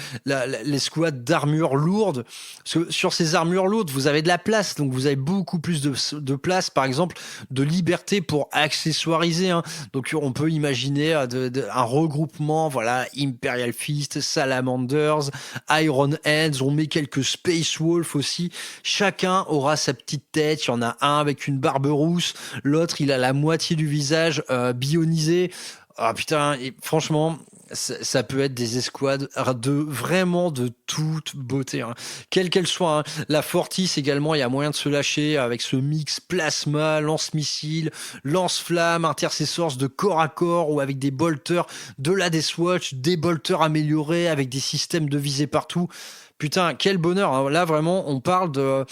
L'escouade d'armure lourde. Parce que sur ces armures lourdes, vous avez de la place, donc vous avez beaucoup plus de place, par exemple, de liberté pour accessoiriser. Hein. Donc on peut imaginer un regroupement, voilà, Imperial Fist, Salamanders, Iron Hands, on met quelques Space Wolf aussi. Chacun aura sa petite tête. Il y en a un avec une barbe rousse, l'autre il a la moitié du visage bionisé. Ah putain, et franchement, ça peut être des escouades vraiment de toute beauté, hein. Quelle qu'elle soit. Hein. La Fortis également, il y a moyen de se lâcher avec ce mix plasma, lance-missile, lance-flamme, intercessors de corps à corps ou avec des bolters de la Deathwatch, des bolters améliorés avec des systèmes de visée partout. Putain, quel bonheur. Hein. Là, vraiment, on parle de...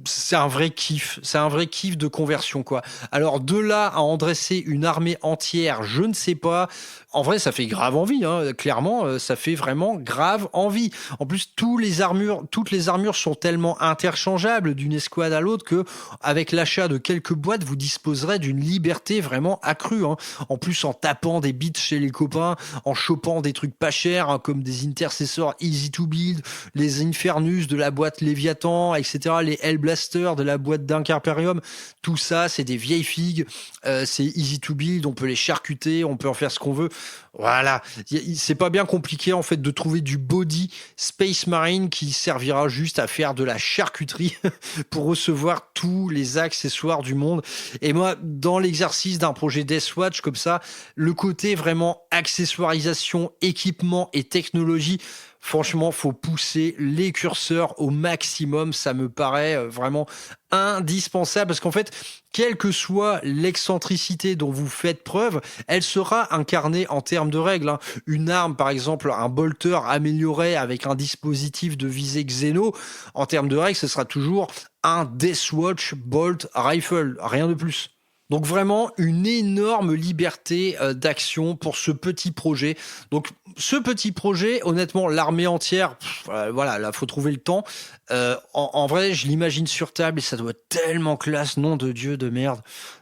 C'est un vrai kiff de conversion, quoi. Alors de là à en dresser une armée entière, je ne sais pas. En vrai, ça fait grave envie, hein. Clairement, ça fait vraiment grave envie. En plus, toutes les armures sont tellement interchangeables d'une escouade à l'autre que, avec l'achat de quelques boîtes, vous disposerez d'une liberté vraiment accrue. Hein. En plus, en tapant des bits chez les copains, en chopant des trucs pas chers, hein, comme des intercessors easy to build, les Infernus de la boîte Léviathan, etc., les Hellblaster de la boîte d'Incarperium, tout ça, c'est des vieilles figues, c'est easy to build, on peut les charcuter, on peut en faire ce qu'on veut. Voilà, c'est pas bien compliqué en fait de trouver du body Space Marine qui servira juste à faire de la charcuterie pour recevoir tous les accessoires du monde. Et moi, dans l'exercice d'un projet Deathwatch comme ça, le côté vraiment accessoirisation, équipement et technologie, Franchement, faut pousser les curseurs au maximum. Ça me paraît vraiment indispensable parce qu'en fait, quelle que soit l'excentricité dont vous faites preuve, elle sera incarnée en termes de règles, hein. Une arme, par exemple, un bolter amélioré avec un dispositif de visée Xeno, en termes de règles, ce sera toujours un Deathwatch Bolt Rifle, rien de plus. Donc vraiment une énorme liberté d'action pour ce petit projet. Donc ce petit projet, honnêtement, l'armée entière, voilà, là faut trouver le temps. En vrai, je l'imagine sur table et ça doit être tellement classe, nom de Dieu de merde.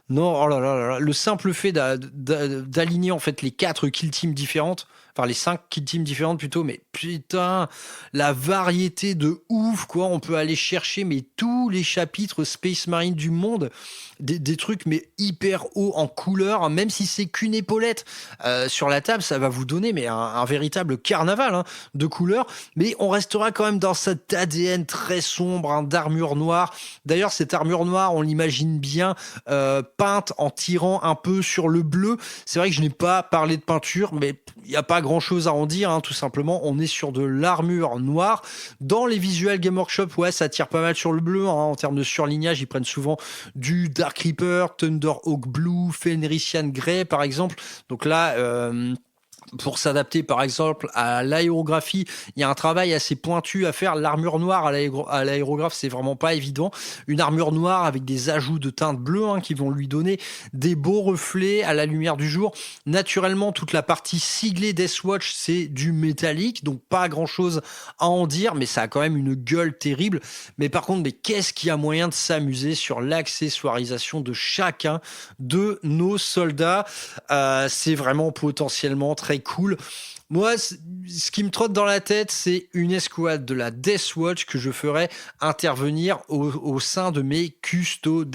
Non, oh là là là là. Le simple fait d'aligner en fait les 4 kill teams différentes, enfin les 5 kill teams différentes plutôt, mais putain, la variété de ouf quoi. On peut aller chercher mais tous les chapitres Space Marine du monde. Des trucs mais hyper haut en couleur, même si c'est qu'une épaulette sur la table, ça va vous donner mais un véritable carnaval hein, de couleurs, mais on restera quand même dans cet ADN très sombre hein, d'armure noire. D'ailleurs cette armure noire on l'imagine bien peinte en tirant un peu sur le bleu. C'est vrai que je n'ai pas parlé de peinture, mais il n'y a pas grand chose à en dire hein, tout simplement, on est sur de l'armure noire. Dans les visuels Game Workshop, ouais, ça tire pas mal sur le bleu hein, en termes de surlignage, ils prennent souvent du Dark Reaper, Thunderhawk Blue, Fenrisian Grey par exemple. Donc là, pour s'adapter par exemple à l'aérographie, il y a un travail assez pointu à faire. L'armure noire à l'aérographe, c'est vraiment pas évident. Une armure noire avec des ajouts de teinte bleue hein, qui vont lui donner des beaux reflets à la lumière du jour. Naturellement, toute la partie siglée Deathwatch, c'est du métallique, donc pas grand chose à en dire, mais ça a quand même une gueule terrible. Mais par contre, mais qu'est-ce qu'il y a moyen de s'amuser sur l'accessoirisation de chacun de nos soldats. C'est vraiment potentiellement très cool. Moi, ce qui me trotte dans la tête, c'est une escouade de la Deathwatch que je ferai intervenir au sein de mes custodes.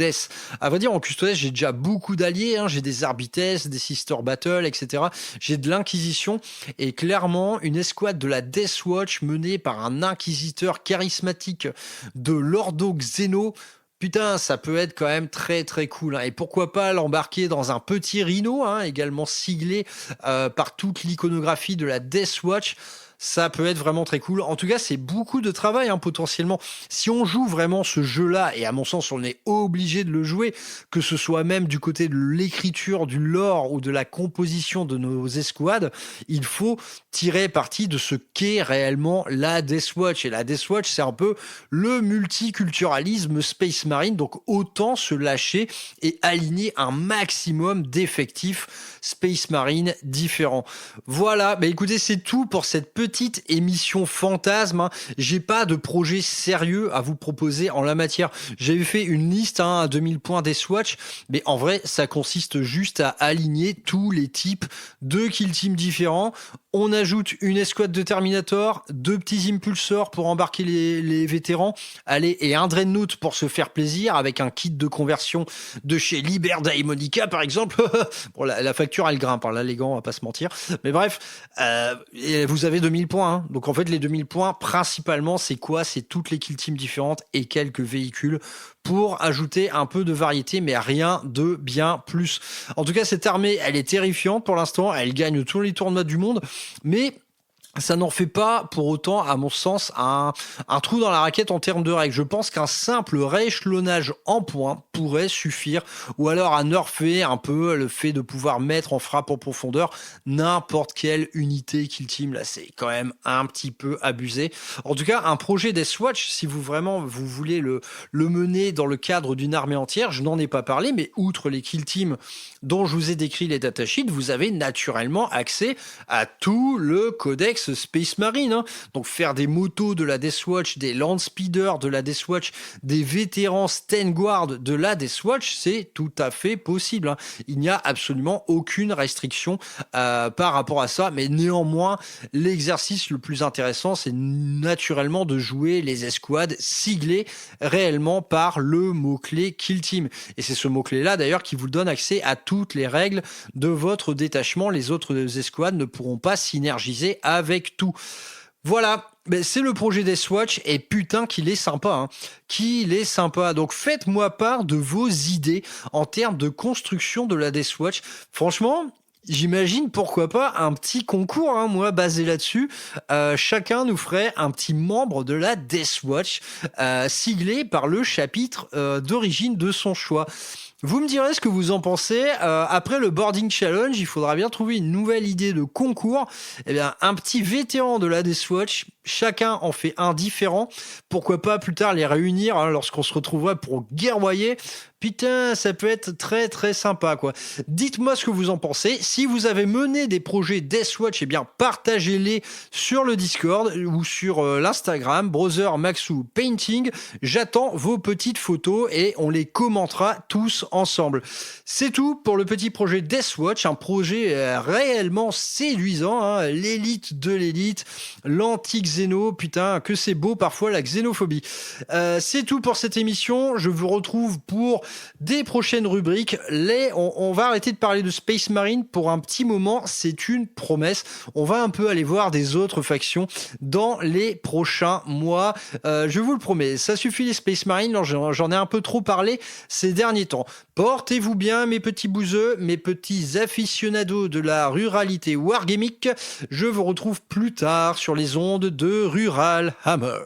À vrai dire, en custodes, j'ai déjà beaucoup d'alliés. Hein. J'ai des Arbites, des Sister Battle, etc. J'ai de l'Inquisition. Et clairement, une escouade de la Deathwatch menée par un inquisiteur charismatique de l'Ordo Xeno, putain, ça peut être quand même très très cool. Hein. Et pourquoi pas l'embarquer dans un petit rhino, hein, également siglé par toute l'iconographie de la Deathwatch. Ça peut être vraiment très cool. En tout cas, c'est beaucoup de travail hein, potentiellement. Si on joue vraiment ce jeu-là, et à mon sens, on est obligé de le jouer, que ce soit même du côté de l'écriture, du lore ou de la composition de nos escouades, il faut tirer parti de ce qu'est réellement la Deathwatch. Et la Deathwatch, c'est un peu le multiculturalisme Space Marine, donc autant se lâcher et aligner un maximum d'effectifs Space Marine différents. Voilà, bah écoutez, c'est tout pour cette petite émission fantasme. Hein. J'ai pas de projet sérieux à vous proposer en la matière. J'avais fait une liste hein, à 2000 points Deathwatch, mais en vrai, ça consiste juste à aligner tous les types de kill team différents. On ajoute une escouade de Terminator, 2 petits impulsors pour embarquer les vétérans, allez, et un Dreadnought pour se faire plaisir avec un kit de conversion de chez Liber Daemonica par exemple. Bon, la facture elle grimpe, hein, là les gants, on va pas se mentir. Mais bref, vous avez 2000 points. Hein. Donc en fait, les 2000 points, principalement, c'est quoi? C'est toutes les kill teams différentes et quelques véhicules pour ajouter un peu de variété, mais rien de bien plus. En tout cas, cette armée, elle est terrifiante pour l'instant. Elle gagne tous les tournois du monde, mais ça n'en fait pas pour autant, à mon sens, un trou dans la raquette en termes de règles. Je pense qu'un simple rééchelonnage en points pourrait suffire, ou alors à nerfer un peu le fait de pouvoir mettre en frappe en profondeur n'importe quelle unité kill team. Là, c'est quand même un petit peu abusé. En tout cas, un projet Deathwatch, si vous voulez le mener dans le cadre d'une armée entière, je n'en ai pas parlé, mais outre les kill teams dont je vous ai décrit les datasheets, vous avez naturellement accès à tout le codex Space Marine. Hein. Donc faire des motos de la Deathwatch, des land speeders de la Deathwatch, des vétérans Stand Guard de la Deathwatch, c'est tout à fait possible. Hein. Il n'y a absolument aucune restriction par rapport à ça, mais néanmoins, l'exercice le plus intéressant, c'est naturellement de jouer les escouades siglées réellement par le mot-clé Kill Team. Et c'est ce mot-clé-là, d'ailleurs, qui vous donne accès à toutes les règles de votre détachement. Les autres escouades ne pourront pas synergiser avec tout. Voilà, ben c'est le projet Deathwatch et putain qu'il est sympa, hein. Qu'il est sympa. Donc faites-moi part de vos idées en termes de construction de la Deathwatch. Franchement, J'imagine, pourquoi pas, un petit concours, hein, moi, basé là-dessus. Chacun nous ferait un petit membre de la Death Watch, siglé par le chapitre d'origine de son choix. Vous me direz ce que vous en pensez. Après le Boarding Challenge, il faudra bien trouver une nouvelle idée de concours. Eh bien, un petit vétéran de la Death Watch, chacun en fait un différent. Pourquoi pas plus tard les réunir, hein, lorsqu'on se retrouvera pour guerroyer. Putain, ça peut être très très sympa, quoi. Dites-moi ce que vous en pensez. Si vous avez mené des projets Deathwatch, eh bien partagez-les sur le Discord ou sur l'Instagram Brother Maxou Painting. J'attends vos petites photos et on les commentera tous ensemble. C'est tout pour le petit projet Deathwatch, un projet réellement séduisant, hein. L'élite de l'élite, l'anti-xéno, putain que c'est beau parfois la xénophobie. C'est tout pour cette émission. Je vous retrouve pour des prochaines rubriques. On va arrêter de parler de Space Marine pour un petit moment, c'est une promesse. On va un peu aller voir des autres factions dans les prochains mois. Je vous le promets, ça suffit les Space Marine, j'en ai un peu trop parlé ces derniers temps. Portez-vous bien mes petits bouseux, mes petits aficionados de la ruralité wargamique. Je vous retrouve plus tard sur les ondes de Rural Hammer.